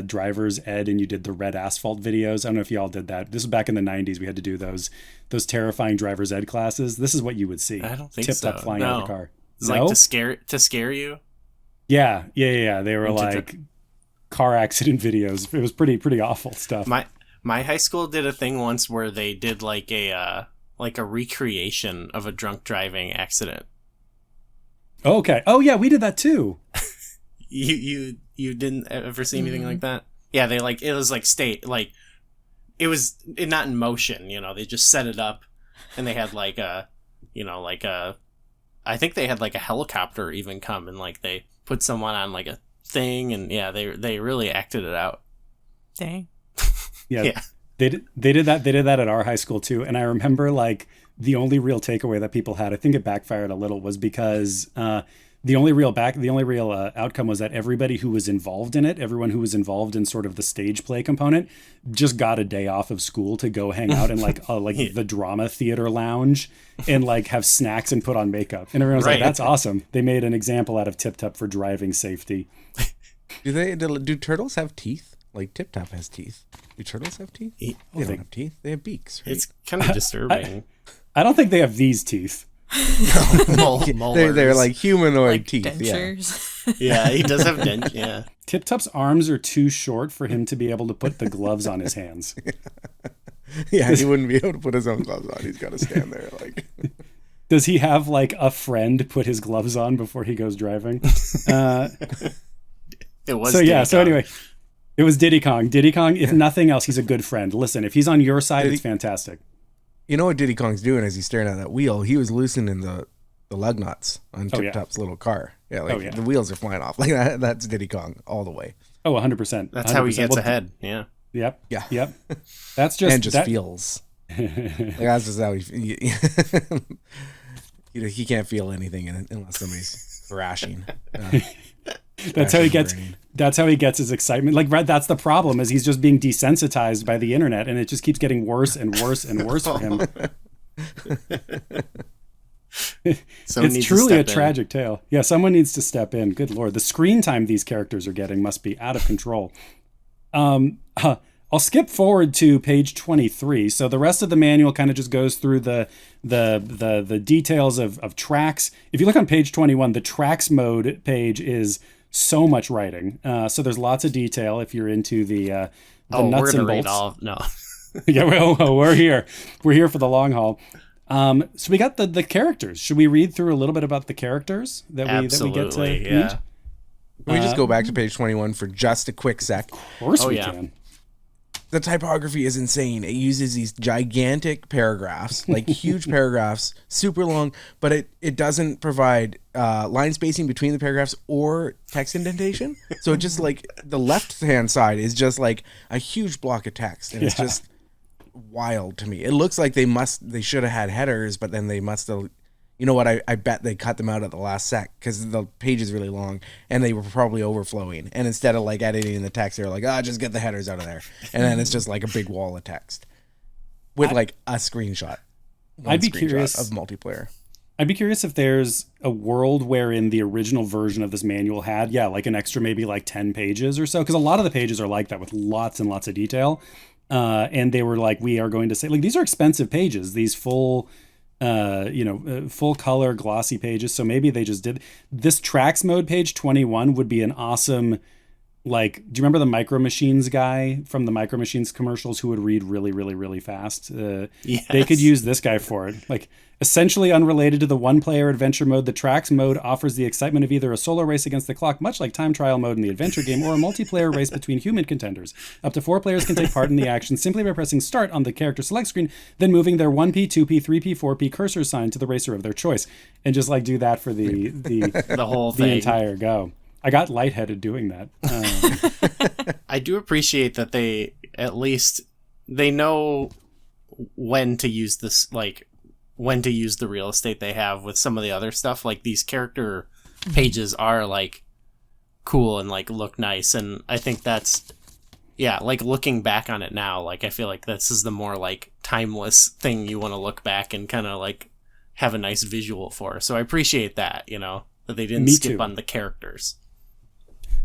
driver's ed and you did the red asphalt videos? I don't know if y'all did that. This was back in the 90s. We had to do those terrifying driver's ed classes. This is what you would see. I don't think Tip so. Tup flying out of the car. It's like to scare you. Yeah. They were like car accident videos. It was pretty awful stuff. My high school did a thing once where they did like a recreation of a drunk driving accident. Okay. Oh yeah, we did that too. You didn't ever see anything like that? Yeah, it was not in motion, they just set it up and they had I think they had like a helicopter even come and like they put someone on like a thing and yeah, they really acted it out. Dang. Yeah. They did that at our high school too. And I remember like the only real takeaway that people had, I think it backfired a little, was because the only real outcome was that everybody who was involved in it, everyone who was involved in sort of the stage play component, just got a day off of school to go hang out in the drama theater lounge and like have snacks and put on makeup. And everyone was like, "That's awesome! They made an example out of Tip Tup for driving safety." Do turtles have teeth? Like Tip Tup has teeth. Do turtles have teeth? They don't have teeth. They have beaks. Right? It's kind of disturbing. I don't think they have these teeth. They're like humanoid like teeth. Dentures. Yeah, he does have dentures. Yeah. Tip Tup's arms are too short for him to be able to put the gloves on his hands. Yeah, he wouldn't be able to put his own gloves on. He's got to stand there like. Does he have like a friend put his gloves on before he goes driving? It was so. Diddy Yeah. Kong. So anyway, it was Diddy Kong. Diddy Kong. If nothing else, he's a good friend. Listen, if he's on your side, it's fantastic. You know what Diddy Kong's doing as he's staring at that wheel? He was loosening the lug nuts on Tip Tup's little car. Yeah, the wheels are flying off. Like that's Diddy Kong all the way. Oh, 100%. That's how he gets ahead. Yeah. Yep. Yeah. Yep. That's just and just feels. Like that's just how he can't feel anything unless somebody's thrashing. That's how he gets. That's how he gets his excitement. Like, that's the problem, is he's just being desensitized by the internet, and it just keeps getting worse and worse and worse for him. It's truly a tragic tale. Yeah, someone needs to step in. Good Lord, the screen time these characters are getting must be out of control. I'll skip forward to page 23. So the rest of the manual kind of just goes through the details of tracks. If you look on page 21, the tracks mode page is so much writing. So there's lots of detail if you're into the nuts and bolts. No. Yeah, we're here. We're here for the long haul. So we got the characters. Should we read through a little bit about the characters that we get to meet? Yeah. Can we just go back to page 21 for just a quick sec? Of course we can. The typography is insane. It uses these gigantic paragraphs, like huge paragraphs, super long, but it doesn't provide line spacing between the paragraphs or text indentation. So it just like the left-hand side is just like a huge block of text, and it's just wild to me. It looks like they should have had headers, but then they must have, you know what, I bet they cut them out at the last sec because the page is really long and they were probably overflowing. And instead of like editing the text, they were like, just get the headers out of there. And then it's just like a big wall of text with like a screenshot. I'd be curious of multiplayer. I'd be curious if there's a world wherein the original version of this manual had, like an extra maybe like 10 pages or so. Because a lot of the pages are like that with lots and lots of detail. And they were like, we are going to say, like, these are expensive pages, these full, full color glossy pages. So maybe they just did this tracks mode page 21 would be an awesome, like, do you remember the Micro Machines guy from the Micro Machines commercials who would read really, really, really fast? Yes. They could use this guy for it. Like, essentially unrelated to the one-player adventure mode, the tracks mode offers the excitement of either a solo race against the clock, much like time trial mode in the adventure game, or a multiplayer race between human contenders. Up to 4 players can take part in the action simply by pressing start on the character select screen, then moving their 1P, 2P, 3P, 4P cursor sign to the racer of their choice, and just like do that for the the whole thing, the entire go. I got lightheaded doing that. I do appreciate that they know when to use this, like when to use the real estate they have with some of the other stuff. Like these character pages are like cool and like look nice, and I think that's like looking back on it now, like I feel like this is the more like timeless thing you want to look back and kind of like have a nice visual for. So I appreciate that, that they didn't skip on the characters.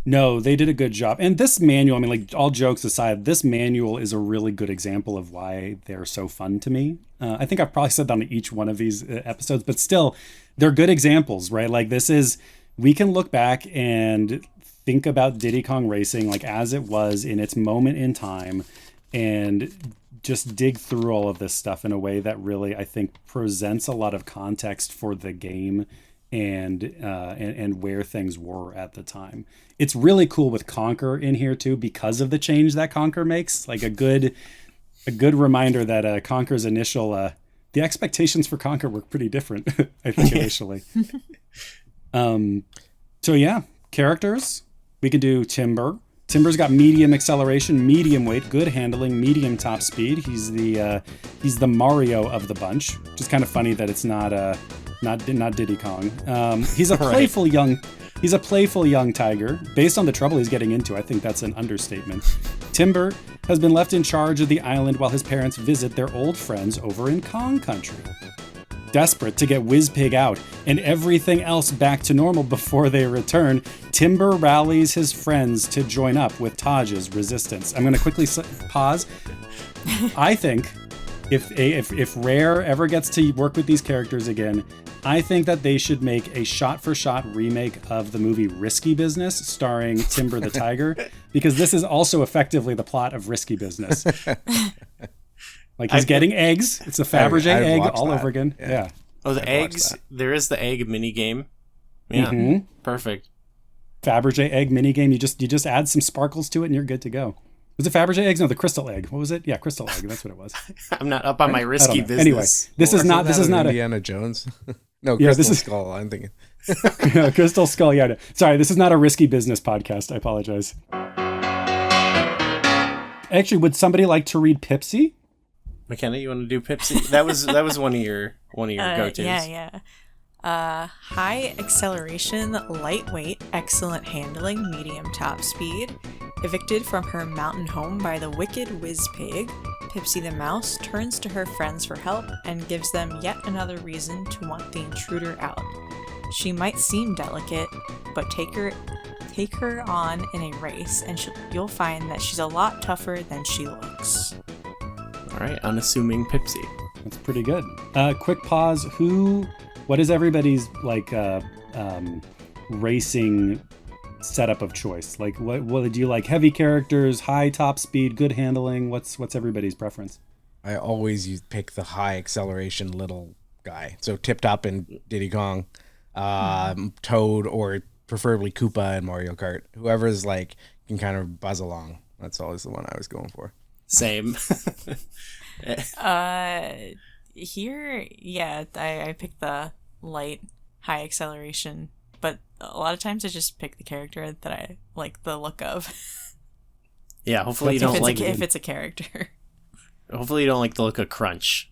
No, they did a good job. And this manual, I mean, like, all jokes aside, this manual is a really good example of why they're so fun to me. I think I've probably said that on each one of these episodes, but still, they're good examples, right? Like, we can look back and think about Diddy Kong Racing, like, as it was in its moment in time, and just dig through all of this stuff in a way that really, I think, presents a lot of context for the game and where things were at the time. It's really cool with Conquer in here too, because of the change that Conquer makes. Like a good reminder that Conquer's initial the expectations for Conquer were pretty different, I think, initially. So yeah, characters. We could do Timber. Timber's got medium acceleration, medium weight, good handling, medium top speed. He's the Mario of the bunch, which is kind of funny that it's not Diddy Kong. He's a playful young tiger. Based on the trouble he's getting into, I think that's an understatement. Timber has been left in charge of the island while his parents visit their old friends over in Kong Country. Desperate to get Whizpig out and everything else back to normal before they return, Timber rallies his friends to join up with Taj's resistance. I'm going to quickly pause. I think if Rare ever gets to work with these characters again, I think that they should make a shot-for-shot remake of the movie Risky Business starring Timber the Tiger, because this is also effectively the plot of Risky Business. Like, he's getting eggs. It's a Fabergé egg all over again. Yeah. Oh, the eggs. There is the egg mini game. Yeah. Mm-hmm. Perfect. Fabergé egg mini game. You just add some sparkles to it and you're good to go. Was it Fabergé eggs? No, the crystal egg. What was it? Yeah, crystal egg. That's what it was. I'm not up on my Risky Business. Anyway, this is not Indiana Jones. No, Crystal Skull. I'm thinking. Yeah, Crystal Skull. Yeah. No. Sorry, this is not a Risky Business podcast. I apologize. Actually, would somebody like to read Pipsy? McKenna, you want to do Pipsy? That was one of your go-tos. Yeah. High acceleration, lightweight, excellent handling, medium top speed. Evicted from her mountain home by the wicked Whizpig, Pipsy the mouse turns to her friends for help and gives them yet another reason to want the intruder out. She might seem delicate, but take her on in a race and you'll find that she's a lot tougher than she looks. All right, unassuming Pipsy. That's pretty good. Quick pause. What is everybody's racing setup of choice? Like, what do you like? Heavy characters, high top speed, good handling. What's everybody's preference? I always pick the high acceleration little guy. So Tip Top and Diddy Kong, Toad, or preferably Koopa and Mario Kart. Whoever's like can kind of buzz along. That's always the one I was going for. Same. Here, yeah, I picked the light, high acceleration, but a lot of times I just pick the character that I like the look of. Yeah, hopefully you don't like if it's a character. Hopefully you don't like the look of Crunch.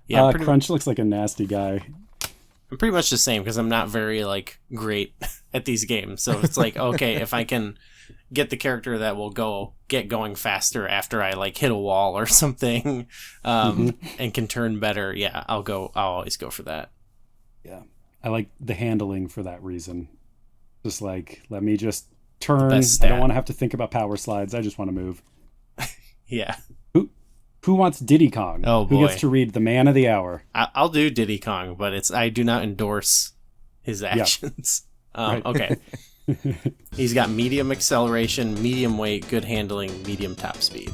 Yeah, Crunch looks like a nasty guy. I'm pretty much the same because I'm not very like great at these games. So it's like, okay, if I can get the character that will get going faster after I like hit a wall or something, and can turn better, yeah, I'll always go for that. Yeah, I like the handling for that reason. Just like, let me just turn. I don't want to have to think about power slides. I just want to move. Yeah. Who wants Diddy Kong? Oh, boy. Who gets to read the man of the hour? I'll do Diddy Kong, but I do not endorse his actions. Right. Okay. He's got medium acceleration, medium weight, good handling, medium top speed.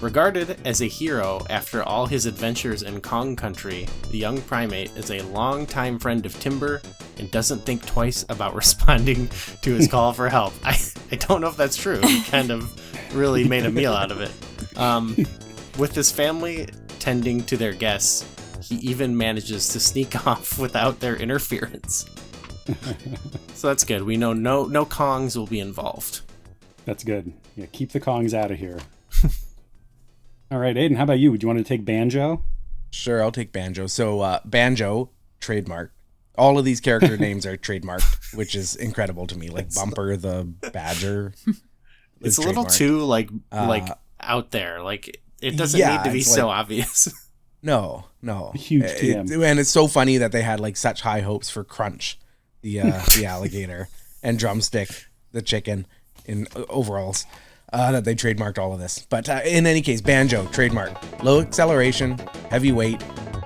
Regarded as a hero after all his adventures in Kong Country, the young primate is a longtime friend of Timber and doesn't think twice about responding to his call for help. I don't know if that's true. He kind of really made a meal out of it. With his family tending to their guests, he even manages to sneak off without their interference. So that's good. We know no Kongs will be involved. That's good. Yeah, keep the Kongs out of here. All right, Aidan, how about you? Would you want to take Banjo? Sure, I'll take Banjo. So Banjo, trademark. All of these character names are trademarked, which is incredible to me. Like Bumper the Badger. It's a little too like out there. Like it doesn't need to be so obvious. No. Huge TM. And it's so funny that they had like such high hopes for Crunch, the alligator, and Drumstick, the chicken, in overalls. That they trademarked all of this. But in any case, Banjo, trademark. Low acceleration, heavy weight,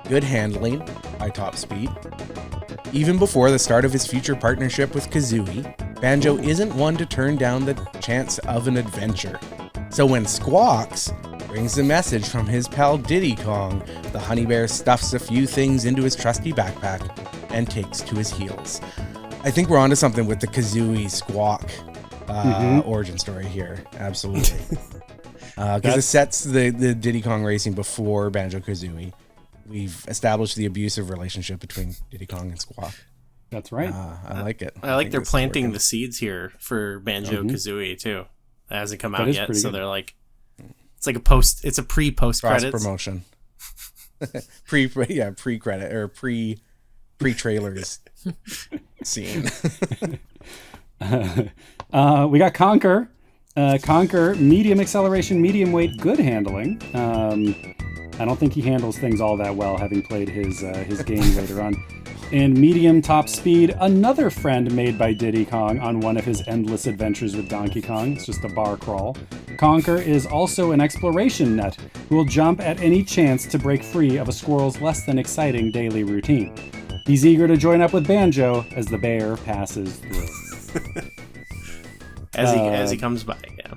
good handling, high top speed. Even before the start of his future partnership with Kazooie, Banjo isn't one to turn down the chance of an adventure. So when Squawks brings a message from his pal Diddy Kong, the honey bear stuffs a few things into his trusty backpack and takes to his heels. I think we're onto something with the Kazooie Squawk origin story here. Absolutely. Because it sets the Diddy Kong Racing before Banjo-Kazooie. We've established the abusive relationship between Diddy Kong and Squawk. That's right. I like it. I like they're planting the seeds here for Banjo-Kazooie too. That hasn't come out yet, so they're like, it's like it's a pre-post credits promotion. Pre-credit or pre-trailers scene. We got Conquer. Conquer, medium acceleration, medium weight, good handling. I don't think he handles things all that well, having played his game later on. And medium top speed, another friend made by Diddy Kong on one of his endless adventures with Donkey Kong. It's just a bar crawl. Conquer is also an exploration nut who will jump at any chance to break free of a squirrel's less than exciting daily routine. He's eager to join up with Banjo as the bear passes through. As he comes by, yeah.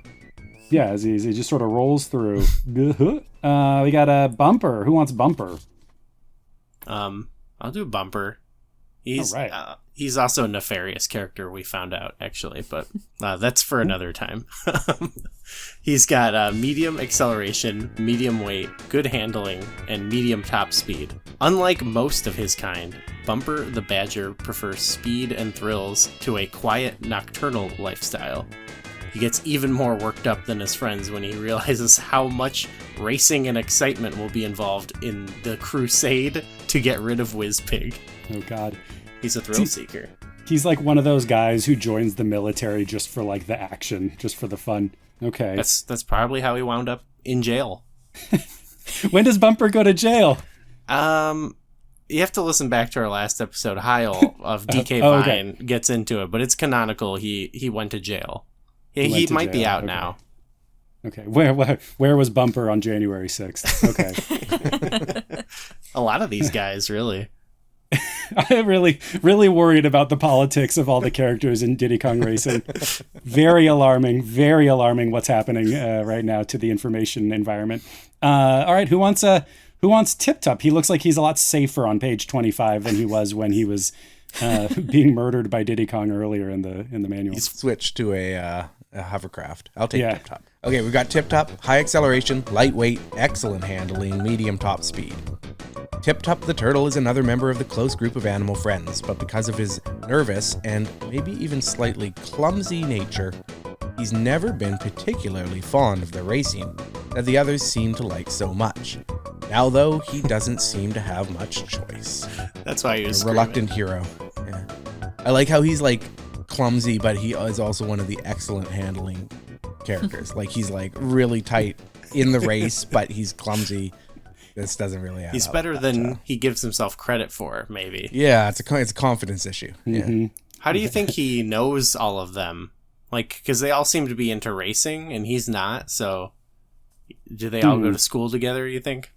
Yeah, as he just sort of rolls through. We got a Bumper. Who wants Bumper? I'll do Bumper. He's also a nefarious character, we found out, actually, but that's for another time. He's got medium acceleration, medium weight, good handling, and medium top speed. Unlike most of his kind, Bumper the Badger prefers speed and thrills to a quiet, nocturnal lifestyle. He gets even more worked up than his friends when he realizes how much racing and excitement will be involved in the crusade to get rid of Whizpig. Oh, God. He's a thrill seeker. He's like one of those guys who joins the military just for like the action, just for the fun. Okay. That's probably how he wound up in jail. When does Bumper go to jail? You have to listen back to our last episode. Heil of DK Vine gets into it, but it's canonical. He went to jail. He might be out now. Okay. Where was Bumper on January 6th? Okay. A lot of these guys, really. I'm really worried about the politics of all the characters in Diddy Kong Racing. Very alarming what's happening right now to the information environment. All right, who wants Tip Top? He looks like he's a lot safer on page 25 than he was when he was being murdered by Diddy Kong earlier in the manual. He's switched to a hovercraft. I'll take Tip Top. Okay, we've got Tip Top, high acceleration, lightweight, excellent handling, medium top speed. Tip Top the Turtle is another member of the close group of animal friends, but because of his nervous and maybe even slightly clumsy nature, he's never been particularly fond of the racing that the others seem to like so much. Now, though, he doesn't seem to have much choice. That's why he was A reluctant hero. Yeah. I like how he's like clumsy, but he is also one of the excellent handling characters. Like he's like really tight in the race, but he's clumsy. This doesn't really add He's up, better but, than he gives himself credit for, maybe. Yeah, it's a confidence issue. Yeah. How do you think he knows all of them? Like, because they all seem to be into racing, and he's not, so do they all go to school together, you think?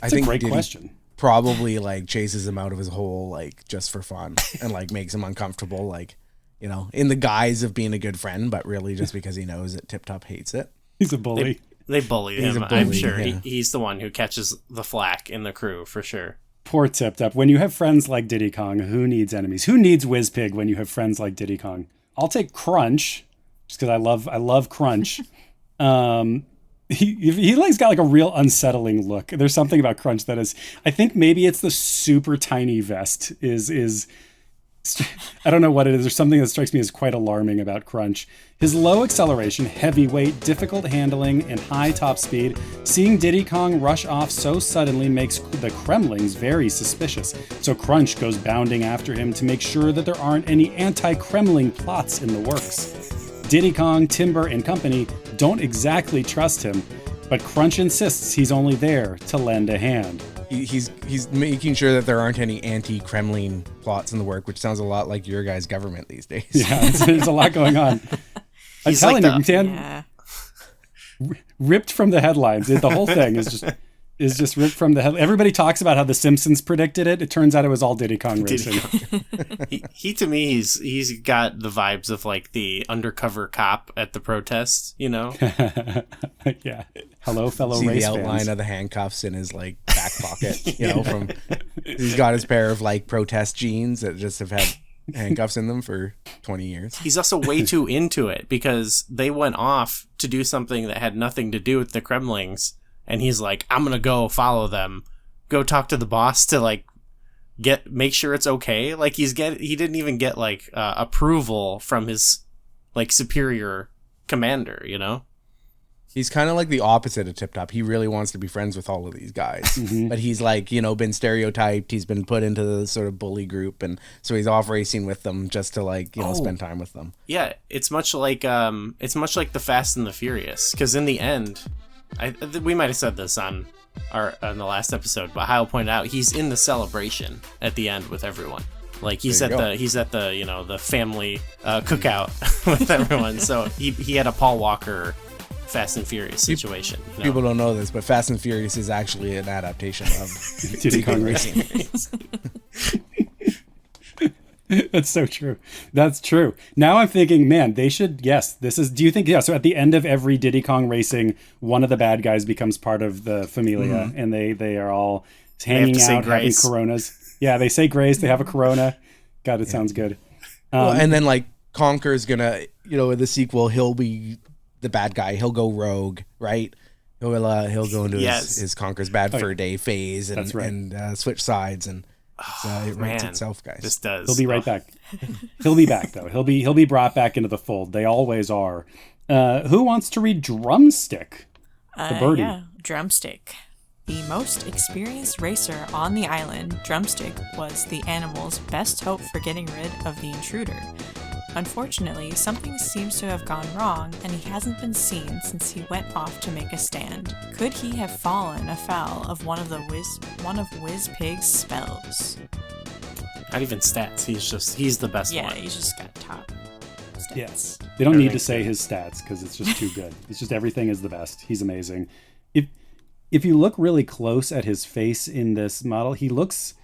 That's a great question. Probably like chases him out of his hole, like just for fun, and like makes him uncomfortable, like, you know, in the guise of being a good friend, but really just because he knows that Tip Top hates it. He's a bully. They bully He's him, a bully, I'm sure. yeah. He's the one who catches the flack in the crew, for sure. Poor Tip Top. When you have friends like Diddy Kong, who needs enemies? Who needs Whizpig when you have friends like Diddy Kong? I'll take Crunch, just because I love Crunch. He like's got like a real unsettling look. There's something about Crunch that is, I think maybe it's the super tiny vest is I don't know what it is. There's something that strikes me as quite alarming about Crunch. His low acceleration, heavy weight, difficult handling, and high top speed. Seeing Diddy Kong rush off so suddenly makes the Kremlings very suspicious. So Crunch goes bounding after him to make sure that there aren't any anti-Kremling plots in the works. Diddy Kong, Timber, and company don't exactly trust him, but Crunch insists he's only there to lend a hand. He's making sure that there aren't any anti-Kremlin plots in the work, which sounds a lot like your guys' government these days. Yeah, there's a lot going on. I'm telling you, Dan, ripped from the headlines. The whole thing is just ripped from the head. Everybody talks about how The Simpsons predicted it. It turns out it was all Diddy Kong racing. he to me, he's got the vibes of like the undercover cop at the protest, you know? Yeah. Hello, fellow See race the outline fans. of the handcuffs in his like back pocket, you know, from he's got his pair of like protest jeans that just have had handcuffs in them for 20 years. He's also way too into it because they went off to do something that had nothing to do with the Kremlings. And he's like, I'm going to go follow them, go talk to the boss to like make sure it's okay. Like he didn't even get like approval from his like superior commander, you know? He's kind of like the opposite of Tip Top. He really wants to be friends with all of these guys, but he's like, you know, been stereotyped. He's been put into the sort of bully group, and so he's off racing with them just to like, you know, spend time with them. Yeah, it's much like the Fast and the Furious, because in the end, we might have said this on the last episode, but Kyle pointed out he's in the celebration at the end with everyone. Like he's at the you know, the family cookout with everyone. So he had a Paul Walker Fast and Furious situation. You know? People don't know this, but Fast and Furious is actually an adaptation of Diddy Kong racing. That's so true. That's true. Now I'm thinking, man, they should, yes, this is, do you think, yeah, so at the end of every Diddy Kong racing, one of the bad guys becomes part of the familia, and they are all hanging out, having Coronas. Yeah, they say grace, they have a Corona. God, it sounds good. Well, and then like Conker's gonna, you know, in the sequel, he'll be the bad guy. He'll go rogue, right? He'll go into his Conker's bad fur day phase and switch sides, and it writes itself, guys. This does. He'll be right back. He'll be back though. He'll be brought back into the fold. They always are. Who wants to read Drumstick? The birdie. Yeah, Drumstick. The most experienced racer on the island, Drumstick was the animal's best hope for getting rid of the intruder. Unfortunately, something seems to have gone wrong, and he hasn't been seen since he went off to make a stand. Could he have fallen afoul of one of Whizpig's spells? Not even stats. He's the best one. Yeah, he's just got top stats. Yes. They don't need to say his stats because it's just too good. It's just everything is the best. He's amazing. If you look really close at his face in this model, he looks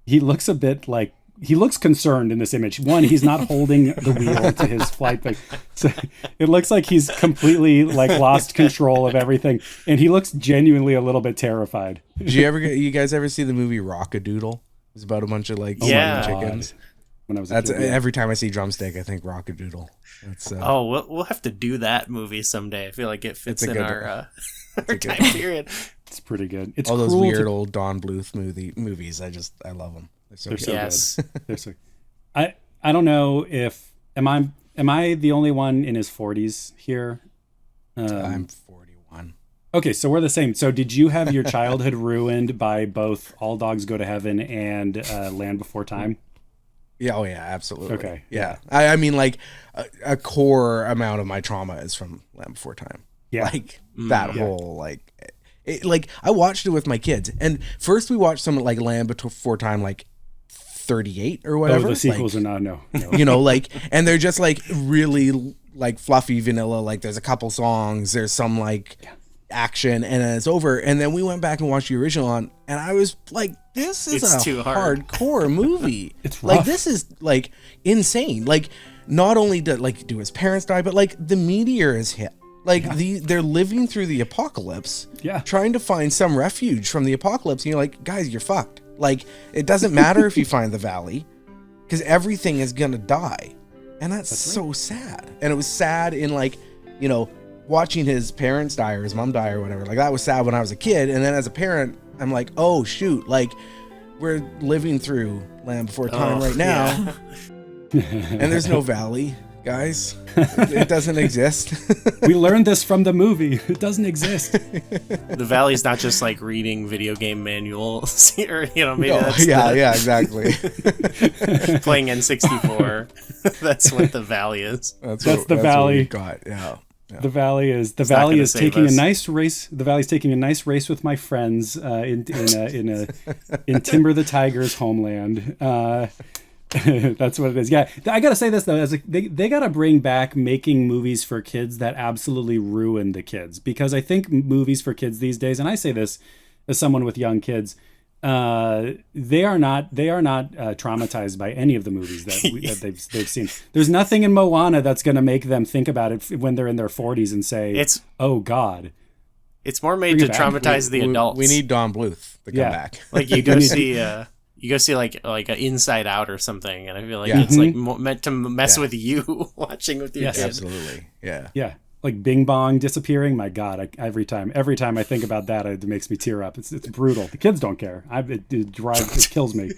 a bit like, he looks concerned in this image. One, he's not holding the wheel to his flight thing. So it looks like he's completely like lost control of everything. And he looks genuinely a little bit terrified. Did you guys ever see the movie Rockadoodle? It's about a bunch of like chickens. When I was a kid, every time I see Drumstick, I think Rockadoodle. That's we'll have to do that movie someday. I feel like it fits in our time period. It's pretty good. It's all those weird old Don Bluth movies. I love them. They're so good. Yes. They're so. I don't know if am Am I the only one in his 40s here? I'm 41. Okay, so we're the same. So did you have your childhood ruined by both All Dogs Go to Heaven and Land Before Time? Yeah, oh yeah, absolutely. Okay. Yeah. I mean, like, a core amount of my trauma is from Land Before Time. Yeah. Like, that whole, like... I watched it with my kids. And first we watched something like Land Before Time, like, 38 or whatever. Oh, the sequels like, are not, no. You know, like... And they're just, like, really, like, fluffy vanilla. Like, there's a couple songs. There's some, like... action, and then it's over. And then we went back and watched the original on, and I was like, this is It's a too hard. hardcore movie. It's like, rough. this is like insane. Like, not only do his parents die, but like the meteor is hit. Like they're living through the apocalypse, trying to find some refuge from the apocalypse. And you're like, guys, you're fucked. Like, it doesn't matter if you find the valley, because everything is gonna die. And that's so sad. And it was sad in, like, you know, watching his parents die or his mom die or whatever. Like, that was sad when I was a kid. And then as a parent, I'm like, oh shoot, like, we're living through Land Before Time right now. Yeah. And there's no valley, guys. It doesn't exist. We learned this from the movie. It doesn't exist. The valley's not just like reading video game manuals, or, you know, maybe that's exactly. playing N64. That's what the valley is. That's the valley. What we got. Yeah. The valley is save taking us. a nice race. The valley's taking a nice race with my friends in Timber the Tiger's homeland. That's what it is. Yeah, I gotta say this though, they gotta bring back making movies for kids that absolutely ruin the kids, because I think movies for kids these days, and I say this as someone with young kids, they are not traumatized by any of the movies that they've seen. There's nothing in Moana that's going to make them think about it when they're in their 40s and say, "Oh God." It's more made to traumatize the adults. We need Don Bluth to come back. Like, you go see like an Inside Out or something, and I feel like it's like meant to mess with you watching with your kid. Absolutely. Yeah. Like Bing Bong disappearing. My God, every time I think about that, it makes me tear up. It's brutal. The kids don't care. It kills me.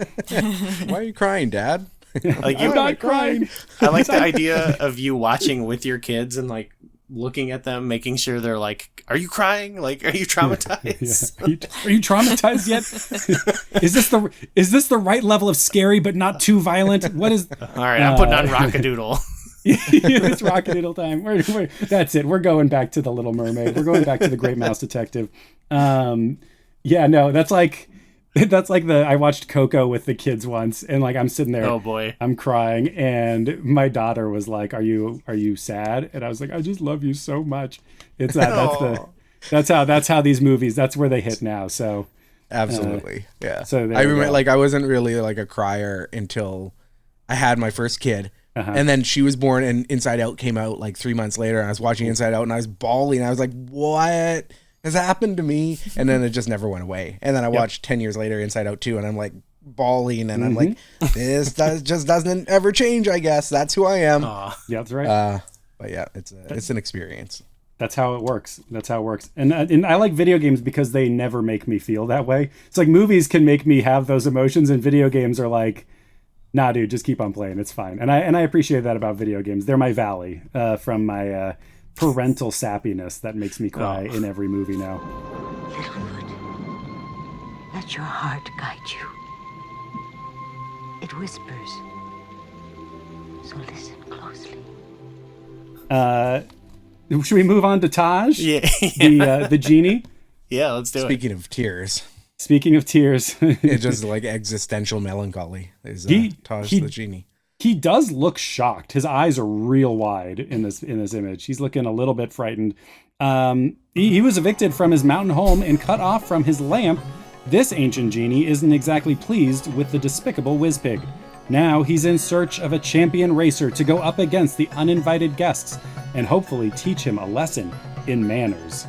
Why are you crying, Dad? Like, I'm not crying. I like the idea of you watching with your kids and, like, looking at them, making sure they're like, "Are you crying? Like, are you traumatized? Are you traumatized yet? Is this the right level of scary but not too violent? What is?" All right, I'm putting on Rockadoodle. It's Rockadoodle time. That's it. We're going back to The Little Mermaid. We're going back to The Great Mouse Detective. That's like I watched Coco with the kids once, and like I'm sitting there, oh boy, I'm crying, and my daughter was like, "Are you sad?" And I was like, "I just love you so much." It's that's how these movies, that's where they hit now. So absolutely, yeah. So I remember, like, I wasn't really like a crier until I had my first kid. And then she was born, and Inside Out came out like 3 months later. And I was watching Inside Out, and I was bawling. I was like, "What has happened to me?" And then it just never went away. And then I watched 10 years later Inside Out 2, and I'm like bawling, and I'm like, this just doesn't ever change. I guess that's who I am. Yeah, that's right. But yeah, it's an experience. That's how it works. And I like video games because they never make me feel that way. It's like movies can make me have those emotions, and video games are like, "Nah, dude, just keep on playing. It's fine." And I appreciate that about video games. They're my valley from my parental sappiness that makes me cry in every movie now. Littlefoot, let your heart guide you. It whispers, so listen closely. Should we move on to Taj? Yeah. The genie? Yeah, let's do it. Speaking of tears, it's just like existential melancholy. Is Taj the genie? He does look shocked. His eyes are real wide in this image. He's looking a little bit frightened. He was evicted from his mountain home and cut off from his lamp. This ancient genie isn't exactly pleased with the despicable Whizpig. Now he's in search of a champion racer to go up against the uninvited guests and hopefully teach him a lesson in manners.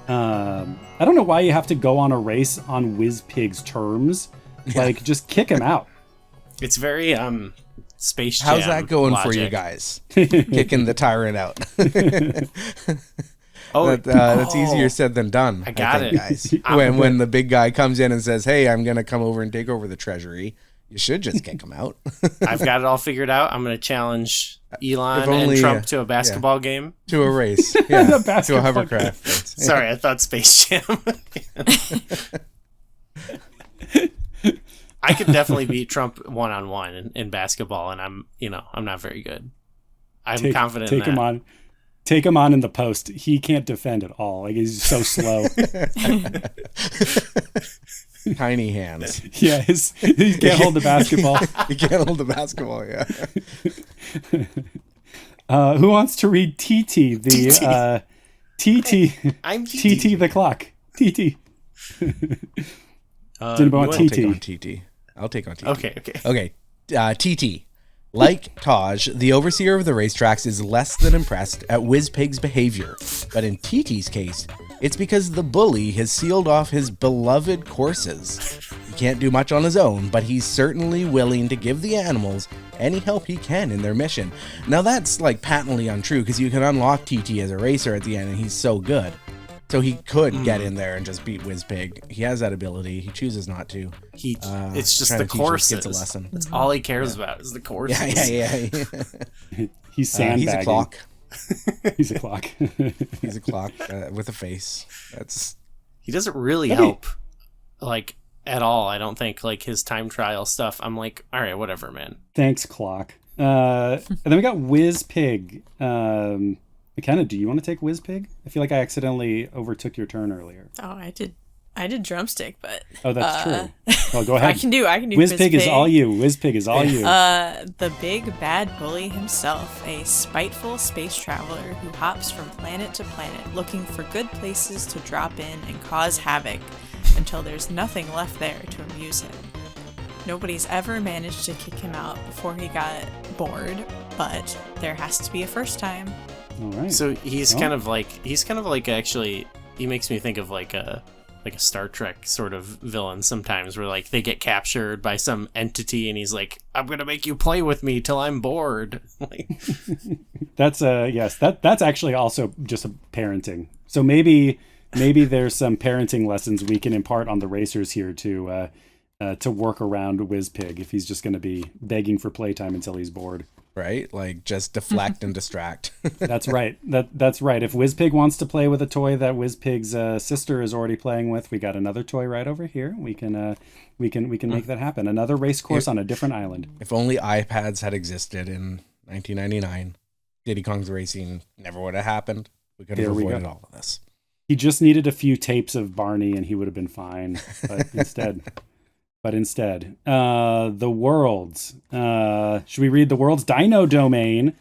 I don't know why you have to go on a race on Whizpig's terms. Like, just kick him out. It's very Space Jam. How's that going logic for you guys? Kicking the tyrant out. That's easier said than done. I got it, guys. When the big guy comes in and says, "Hey, I'm gonna come over and take over the treasury," You should just kick him out. I've got it all figured out. I'm going to challenge Elon only, and Trump to a basketball game. To a race. Yeah. To a basketball hovercraft race. Yeah. Sorry, I thought Space Jam. I could definitely beat Trump one-on-one in basketball, and I'm not very good. I'm confident in that. Him on. Take him on in the post. He can't defend at all. Like, he's so slow. Tiny hands. Yeah, he can't hold the basketball. He can't hold the basketball, yeah. Who wants to read TT, the TT? I'm TT the clock. TT. I'll take on TT. I'll take on TT. Okay. TT. Like Taj, the overseer of the racetracks is less than impressed at WizPig's behavior. But in TT's case, it's because the bully has sealed off his beloved courses. He can't do much on his own, but he's certainly willing to give the animals any help he can in their mission. Now that's like patently untrue, because you can unlock TT as a racer at the end and he's so good. So he could get in there and just beat WizPig. He has that ability. He chooses not to. It's just the courses. A lesson. That's all he cares about is the courses. Yeah. He's sandbagging. He's a clock. He's a clock. He's a clock with a face. He doesn't really help, like, at all. I don't think, like, his time trial stuff. I'm like, all right, whatever, man. Thanks, clock. And then we got WizPig. McKenna, do you want to take WizPig? I feel like I accidentally overtook your turn earlier. Oh, I did drumstick, but that's true. Well, go ahead. I can do WizPig is all you. WizPig is all you. The big bad bully himself, a spiteful space traveler who hops from planet to planet looking for good places to drop in and cause havoc until there's nothing left there to amuse him. Nobody's ever managed to kick him out before he got bored, but there has to be a first time. All right. So he's kind of like actually, he makes me think of like a Star Trek sort of villain sometimes, where like they get captured by some entity and he's like, I'm gonna make you play with me till I'm bored. That's that's actually also just a parenting. So maybe there's some parenting lessons we can impart on the racers here to work around WizPig if he's just going to be begging for playtime until he's bored. Right? Like, just deflect and distract. That's right. That's right. If WizPig wants to play with a toy that WizPig's sister is already playing with, we got another toy right over here. We can make that happen. Another race course on a different island. If only iPads had existed in 1999, Diddy Kong's Racing never would have happened. We could have avoided all of this. He just needed a few tapes of Barney and he would have been fine. But instead, the worlds. Should we read the world's dino domain?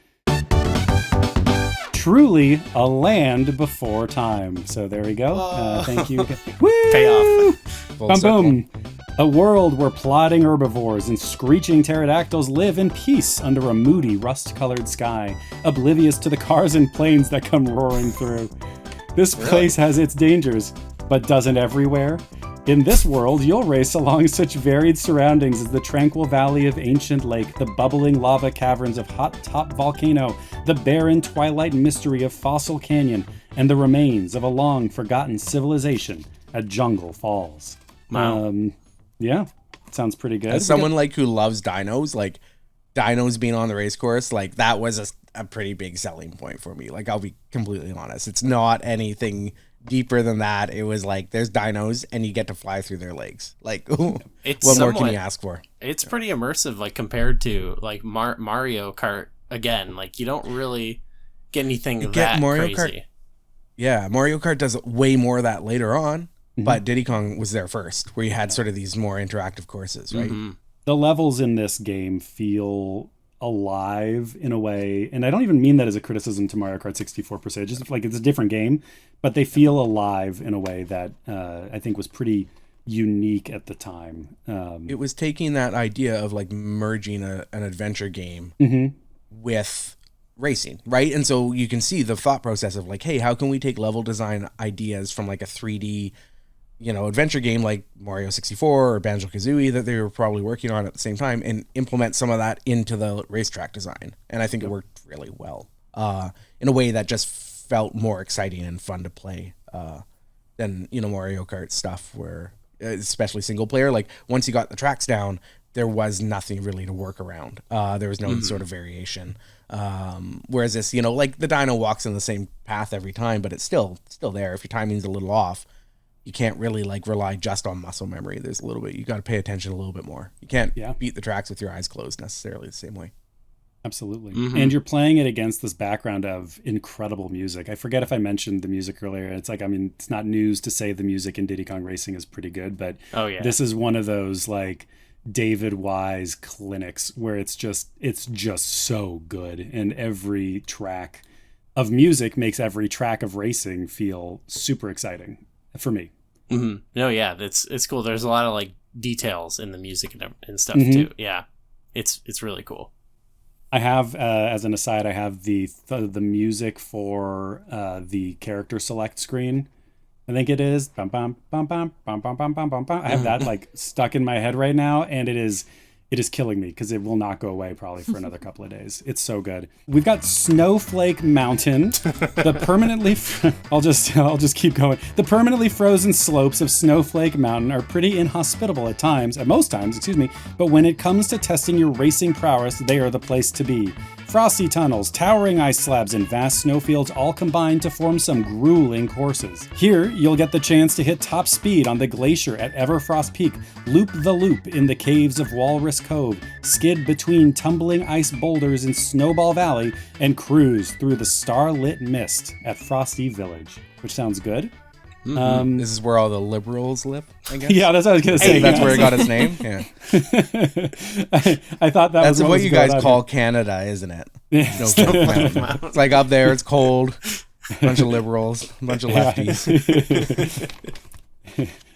Truly a land before time. So there we go. Thank you. Woo! Payoff. Boom. A world where plodding herbivores and screeching pterodactyls live in peace under a moody, rust-colored sky, oblivious to the cars and planes that come roaring through. This place has its dangers, but doesn't everywhere? In this world, you'll race along such varied surroundings as the tranquil valley of Ancient Lake, the bubbling lava caverns of Hot Top Volcano, the barren twilight mystery of Fossil Canyon, and the remains of a long-forgotten civilization at Jungle Falls. Wow. Yeah, sounds pretty good. As someone like who loves dinos, like dinos being on the race course, like that was a pretty big selling point for me. Like, I'll be completely honest. It's not anything deeper than that. It was like, there's dinos and you get to fly through their legs. Like, what more can you ask for? It's pretty immersive, like compared to like Mario Kart. Again, like you don't really get anything crazy. Kart. Yeah, Mario Kart does way more of that later on, but Diddy Kong was there first, where you had sort of these more interactive courses, right? Mm-hmm. The levels in this game feel alive in a way, and I don't even mean that as a criticism to Mario Kart 64 per se, just like it's a different game, but they feel alive in a way that I think was pretty unique at the time. It was taking that idea of like merging an adventure game with racing, right? And so you can see the thought process of like, hey, how can we take level design ideas from like a 3D adventure game like Mario 64 or Banjo-Kazooie that they were probably working on at the same time and implement some of that into the racetrack design. And I think it worked really well in a way that just felt more exciting and fun to play than, Mario Kart stuff where, especially single player, like once you got the tracks down, there was nothing really to work around. There was no sort of variation. Whereas this, like the dyno walks in the same path every time, but it's still there. If your timing's a little off, you can't really like rely just on muscle memory. There's a little bit, you got to pay attention a little bit more. You can't beat the tracks with your eyes closed necessarily the same way. Absolutely. And you're playing it against this background of incredible music. I forget if I mentioned the music earlier. It's like, I mean, it's not news to say the music in Diddy Kong Racing is pretty good, but this is one of those like David Wise clinics where it's just so good. And every track of music makes every track of racing feel super exciting for me. No, yeah, it's cool. There's a lot of like details in the music and stuff too. Yeah, it's really cool. I have, as an aside, I have the music for the character select screen. I think it is. Bum, bum, bum, bum, bum, bum, bum, bum, bum, bum. I have that like stuck in my head right now, and it is killing me because it will not go away probably for another couple of days. It's so good. We've got Snowflake Mountain, the permanently. I'll just keep going. The permanently frozen slopes of Snowflake Mountain are pretty inhospitable at times, at most times, excuse me. But when it comes to testing your racing prowess, they are the place to be. Frosty tunnels, towering ice slabs, and vast snowfields all combine to form some grueling courses. Here, you'll get the chance to hit top speed on the glacier at Everfrost Peak, loop the loop in the caves of Walrus Cove, skid between tumbling ice boulders in Snowball Valley, and cruise through the starlit mist at Frosty Village, which sounds good. This is where all the liberals live, I guess. Yeah, that's what I was going to say. That's where it got its name. Yeah, I thought that's was what you guys call Canada, isn't it? It's like up there, it's cold. Bunch of liberals, bunch of lefties.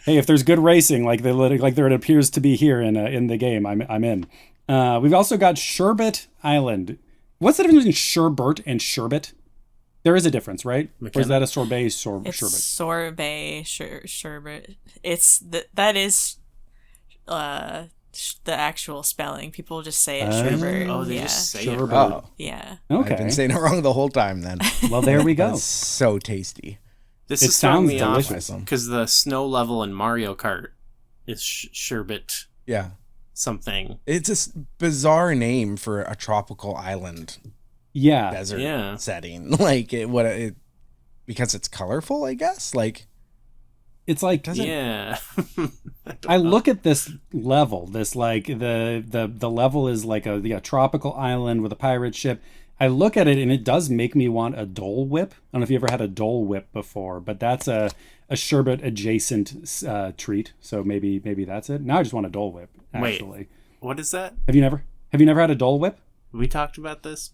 Hey, if there's good racing, like there it appears to be here in the game, I'm in. We've also got Sherbet Island. What's the difference between sherbet and sherbet? There is a difference, right? McKenna? Or is that a sorbet sherbet? Sorbet sherbet. That is the actual spelling. People just say it sherbet. Oh, they just say it. Oh. Yeah. Okay. I've been saying it wrong the whole time then. Well, there we go. That's so tasty. This it is throwing sounds me delicious because the snow level in Mario Kart is sherbet. Yeah. Something. It's a bizarre name for a tropical island. Yeah. Desert setting. Like because it's colorful, I guess. Like it's like I look at this level. This like the level is like a tropical island with a pirate ship. I look at it and it does make me want a Dole Whip. I don't know if you ever had a Dole Whip before, but that's a sherbet adjacent treat. So maybe that's it. Now I just want a Dole Whip. Actually, wait, what is that? Have you never had a Dole Whip? We talked about this.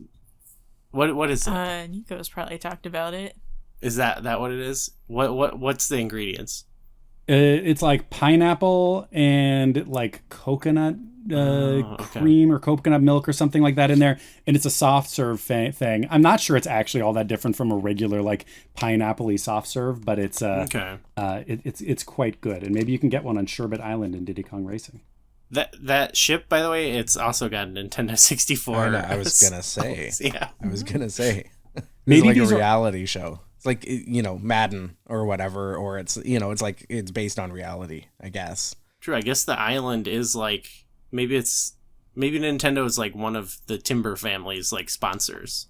What is it? Nico's probably talked about it. Is that what it is? What's the ingredients? It's like pineapple and like coconut cream or coconut milk or something like that in there, and it's a soft serve thing. I'm not sure it's actually all that different from a regular like pineapple-y soft serve, but it's it's quite good, and maybe you can get one on Sherbet Island in Diddy Kong Racing. That ship, by the way, it's also got a Nintendo 64. I was gonna say. I was gonna say. Maybe like a reality show. It's like, Madden or whatever, or it's it's like it's based on reality, I guess. True. I guess the island is like maybe Nintendo is like one of the Timber family's like sponsors.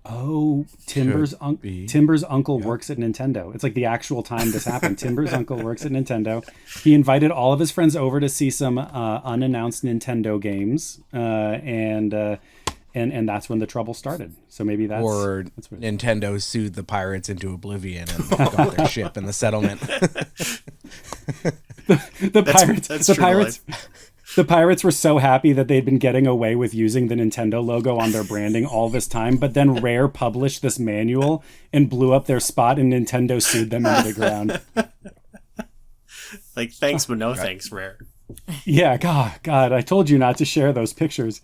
Oh, Timber's uncle works at Nintendo. It's like the actual time this happened. Timber's uncle works at Nintendo. He invited all of his friends over to see some unannounced Nintendo games, and that's when the trouble started. So maybe that's Nintendo sued the pirates into oblivion and got their ship in the settlement. The pirates were so happy that they'd been getting away with using the Nintendo logo on their branding all this time, but then Rare published this manual and blew up their spot, and Nintendo sued them into the ground. Like, thanks, but no thanks, Rare. Yeah, God, I told you not to share those pictures.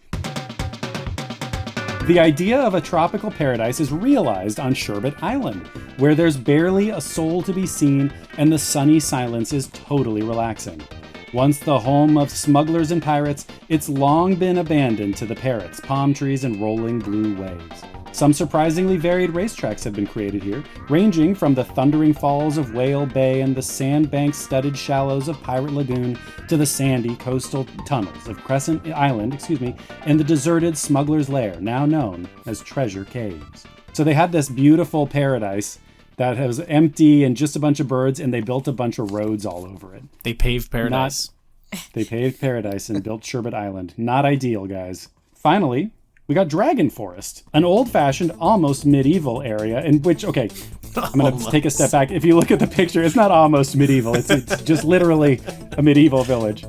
The idea of a tropical paradise is realized on Sherbet Island, where there's barely a soul to be seen and the sunny silence is totally relaxing. Once the home of smugglers and pirates, it's long been abandoned to the parrots, palm trees, and rolling blue waves. Some surprisingly varied racetracks have been created here, ranging from the thundering falls of Whale Bay and the sandbank-studded shallows of Pirate Lagoon to the sandy coastal tunnels of Crescent Island, and the deserted Smuggler's Lair, now known as Treasure Caves. So they had this beautiful paradise that was empty and just a bunch of birds, and they built a bunch of roads all over it. They paved paradise. They paved paradise and built Sherbet Island. Not ideal, guys. Finally, we got Dragon Forest, an old-fashioned, almost medieval area in which, okay, I'm going to take a step back. If you look at the picture, it's not almost medieval. It's just literally a medieval village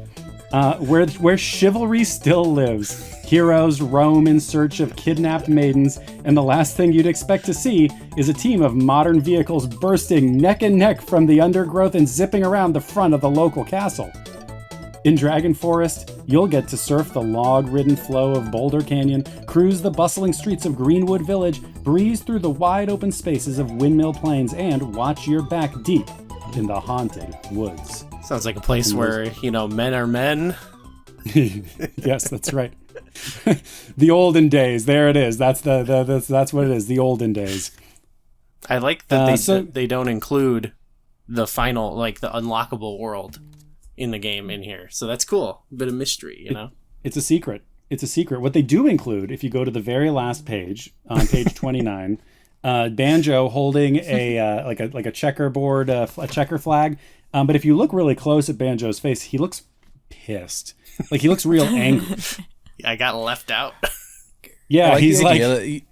where chivalry still lives. Heroes roam in search of kidnapped maidens, and the last thing you'd expect to see is a team of modern vehicles bursting neck and neck from the undergrowth and zipping around the front of the local castle. In Dragon Forest, you'll get to surf the log-ridden flow of Boulder Canyon, cruise the bustling streets of Greenwood Village, breeze through the wide-open spaces of Windmill Plains, and watch your back deep in the haunted woods. Sounds like a place where, men are men. Yes, that's right. The olden days. There it is. That's that's what it is. The olden days. I like that they don't include the final, like the unlockable world in the game in here. So that's cool. A bit of mystery, It's a secret. It's a secret. What they do include, if you go to the very last page, on page 29, Banjo holding a like a checkerboard, a checker flag. But if you look really close at Banjo's face, he looks pissed. Like he looks real angry. I got left out. Yeah, like he's like.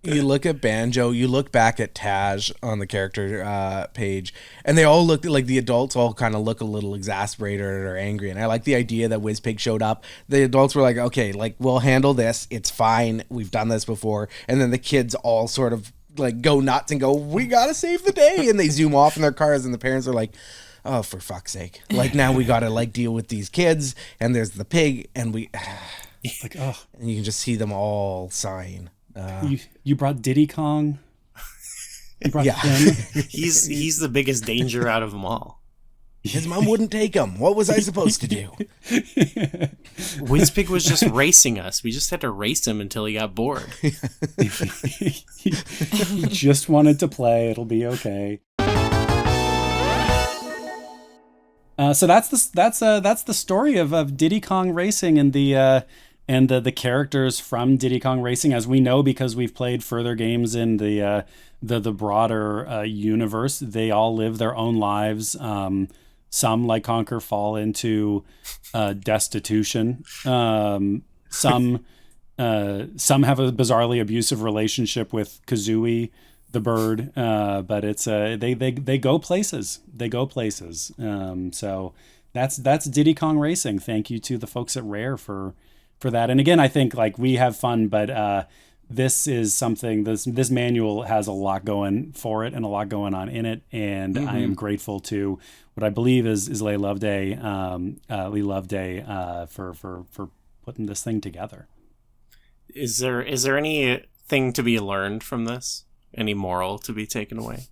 You look at Banjo, you look back at Taj on the character page, and they all look like the adults all kind of look a little exasperated or angry. And I like the idea that Wizpig showed up. The adults were like, okay, like we'll handle this. It's fine. We've done this before. And then the kids all sort of like go nuts and go, we got to save the day. And they zoom off in their cars, and the parents are like, oh, for fuck's sake. Like now we got to like deal with these kids, and there's the pig, and we like, oh. And you can just see them all sighing. You brought Diddy Kong. You brought him. He's the biggest danger out of them all. His mom wouldn't take him. What was I supposed to do? Wizpig was just racing us. We just had to race him until he got bored. He just wanted to play. It'll be okay. So that's the story of Diddy Kong Racing and the characters from Diddy Kong Racing, as we know because we've played further games in the broader universe. They all live their own lives. Some, like Conker, fall into destitution. Some have a bizarrely abusive relationship with Kazooie, the bird. But it's they go places. They go places. So that's Diddy Kong Racing. Thank you to the folks at Rare for that. And again, I think like we have fun, but this is something, this manual has a lot going for it and a lot going on in it. And I am grateful to what I believe is Lee Loveday for putting this thing together. Is there anything to be learned from this? Any moral to be taken away?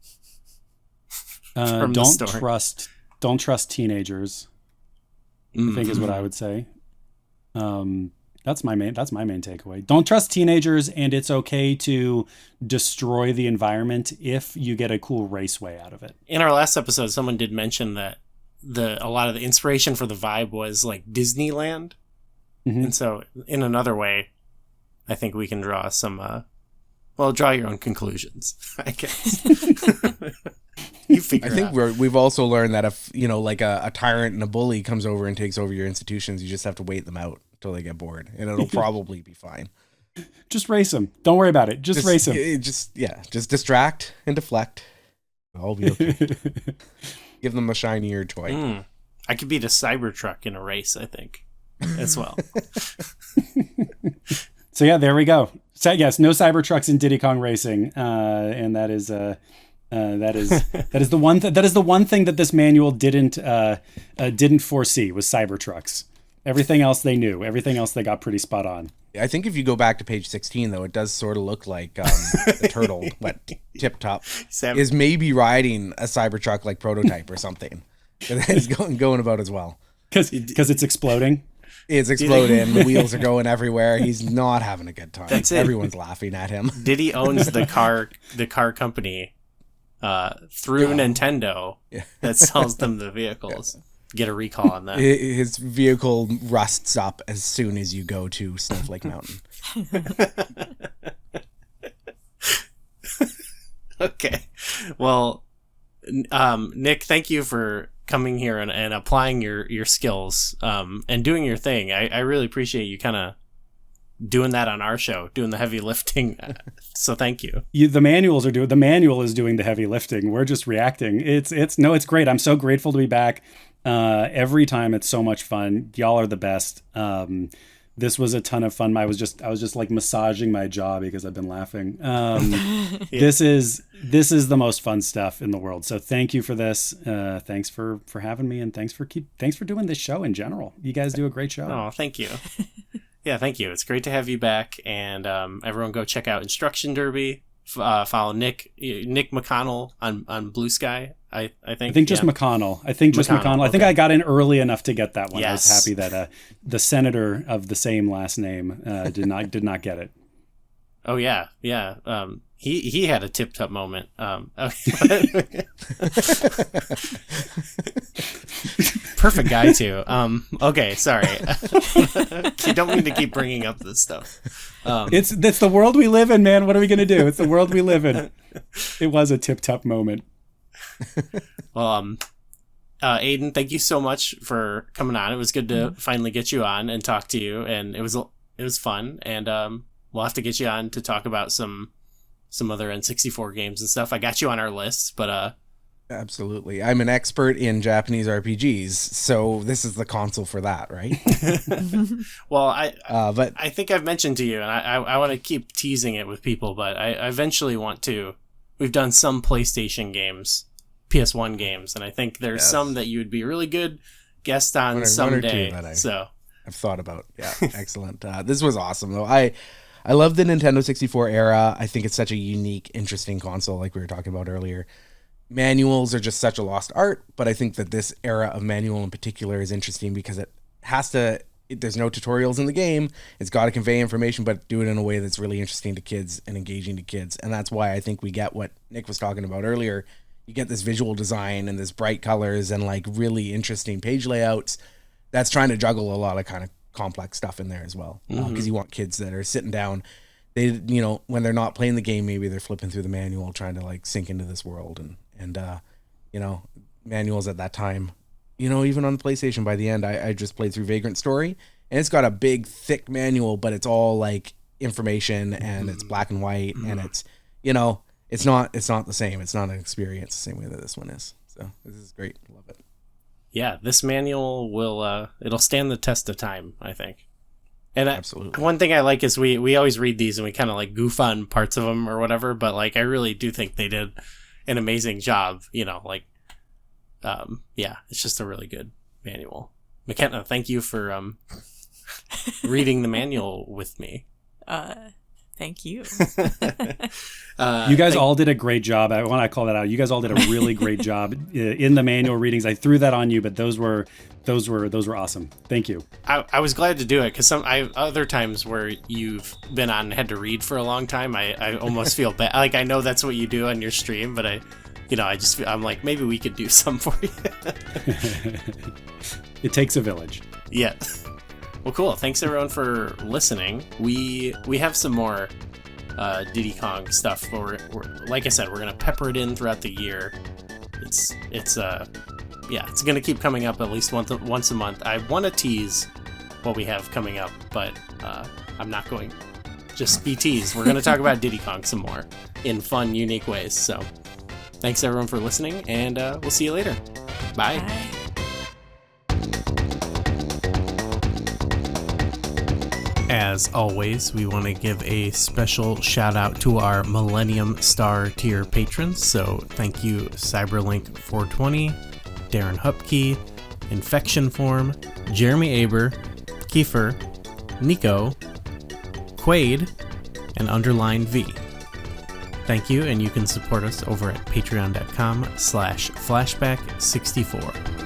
Don't trust teenagers. I think is what I would say. That's my main takeaway. Don't trust teenagers, and it's okay to destroy the environment if you get a cool raceway out of it. In our last episode, someone did mention that a lot of the inspiration for the vibe was like Disneyland. And so in another way, I think we can draw some, draw your own conclusions, I guess. You figure I think we've also learned that if, like a tyrant and a bully comes over and takes over your institutions, you just have to wait them out until they get bored, and it'll probably be fine. Just race them. Don't worry about it. Just race them. Just distract and deflect. I'll be okay. Give them a shinier toy. I could beat a Cybertruck in a race, I think, as well. So yeah, there we go. So yes, no Cybertrucks in Diddy Kong Racing, and that is the one thing that this manual didn't foresee was Cybertrucks. Everything else they knew. Everything else they got pretty spot on. I think if you go back to page 16, though, it does sort of look like the turtle, Tip Top, is maybe riding a Cybertruck like prototype or something. That is going about as well. Because it's exploding. It's exploding. The wheels are going everywhere. He's not having a good time. That's it. Everyone's laughing at him. Diddy owns the car company through Nintendo that sells them the vehicles. Get a recall on that. His vehicle rusts up as soon as you go to Snowflake Mountain. Okay. Well, Nick, thank you for coming here and applying your skills and doing your thing. I really appreciate you kind of doing that on our show, doing the heavy lifting. So thank you. The manual is doing the heavy lifting. We're just reacting. It's great. I'm so grateful to be back. Every time it's so much fun. Y'all are the best. This was a ton of fun. I was just like massaging my jaw because I've been laughing. This is the most fun stuff in the world. So thank you for this. Thanks for having me, and thanks for doing this show in general. You guys do a great show. Oh, thank you. Yeah, thank you. It's great to have you back, and everyone go check out Instruction Derby. Follow Nick McConnell on Blue Sky. I think just McConnell. I think just McConnell. I think I got in early enough to get that one. Yes. I was happy that the senator of the same last name did not get it. Oh yeah. He had a tip-top moment. Perfect guy too. Okay, sorry. You don't mean to keep bringing up this stuff. It's the world we live in, man. What are we gonna do? It's the world we live in. It was a tip-top moment. Well, Aidan, thank you so much for coming on. It was good to finally get you on and talk to you, and it was fun. And we'll have to get you on to talk about some other N64 games and stuff. I got you on our list, but absolutely, I'm an expert in Japanese RPGs, so this is the console for that, right? Well, I think I've mentioned to you, and I want to keep teasing it with people, but I eventually want to. We've done some PlayStation games, PS1 games, and I think there's some that you would be a really good guest on someday. So I've thought about. Yeah, excellent. This was awesome, though. I love the Nintendo 64 era. I think it's such a unique, interesting console, like we were talking about earlier. Manuals are just such a lost art, but I think that this era of manual in particular is interesting because there's no tutorials in the game. It's got to convey information, but do it in a way that's really interesting to kids and engaging to kids. And that's why I think we get what Nick was talking about earlier. You get this visual design and this bright colors and like really interesting page layouts that's trying to juggle a lot of kind of complex stuff in there as well. Because you want kids that are sitting down, they, when they're not playing the game, maybe they're flipping through the manual, trying to like sink into this world. And manuals at that time, even on the PlayStation, by the end, I just played through Vagrant Story, and it's got a big, thick manual, but it's all like information and it's black and white, and it's, it's not the same. It's not an experience the same way that this one is. So this is great. Love it. Yeah, this manual will, it'll stand the test of time, I think. And absolutely. One thing I like is we always read these and we kind of like goof on parts of them or whatever, but like I really do think they did an amazing job, it's just a really good manual. McKenna, thank you for reading the manual with me. Thank you. You guys all did a great job. I want to call that out. You guys all did a really great job in the manual readings. I threw that on you, but those were awesome. Thank you. I was glad to do it because other times where you've been on and had to read for a long time, I almost feel bad. Like I know that's what you do on your stream, but I'm like, maybe we could do some for you. It takes a village. Yeah. Well, cool. Thanks everyone for listening. We have some more Diddy Kong stuff. We're like I said, we're gonna pepper it in throughout the year. It's gonna keep coming up at least once a month. I want to tease what we have coming up, but I'm not going. Just be teased. We're gonna talk about Diddy Kong some more in fun, unique ways. So, thanks everyone for listening, and we'll see you later. Bye. Bye. As always, we want to give a special shout out to our Millennium Star tier patrons. So thank you Cyberlink420, Darren Hupke, Infection Form, Jeremy Aber, Kiefer, Nico, Quaid, and Underline V. Thank you, and you can support us over at patreon.com/flashback64.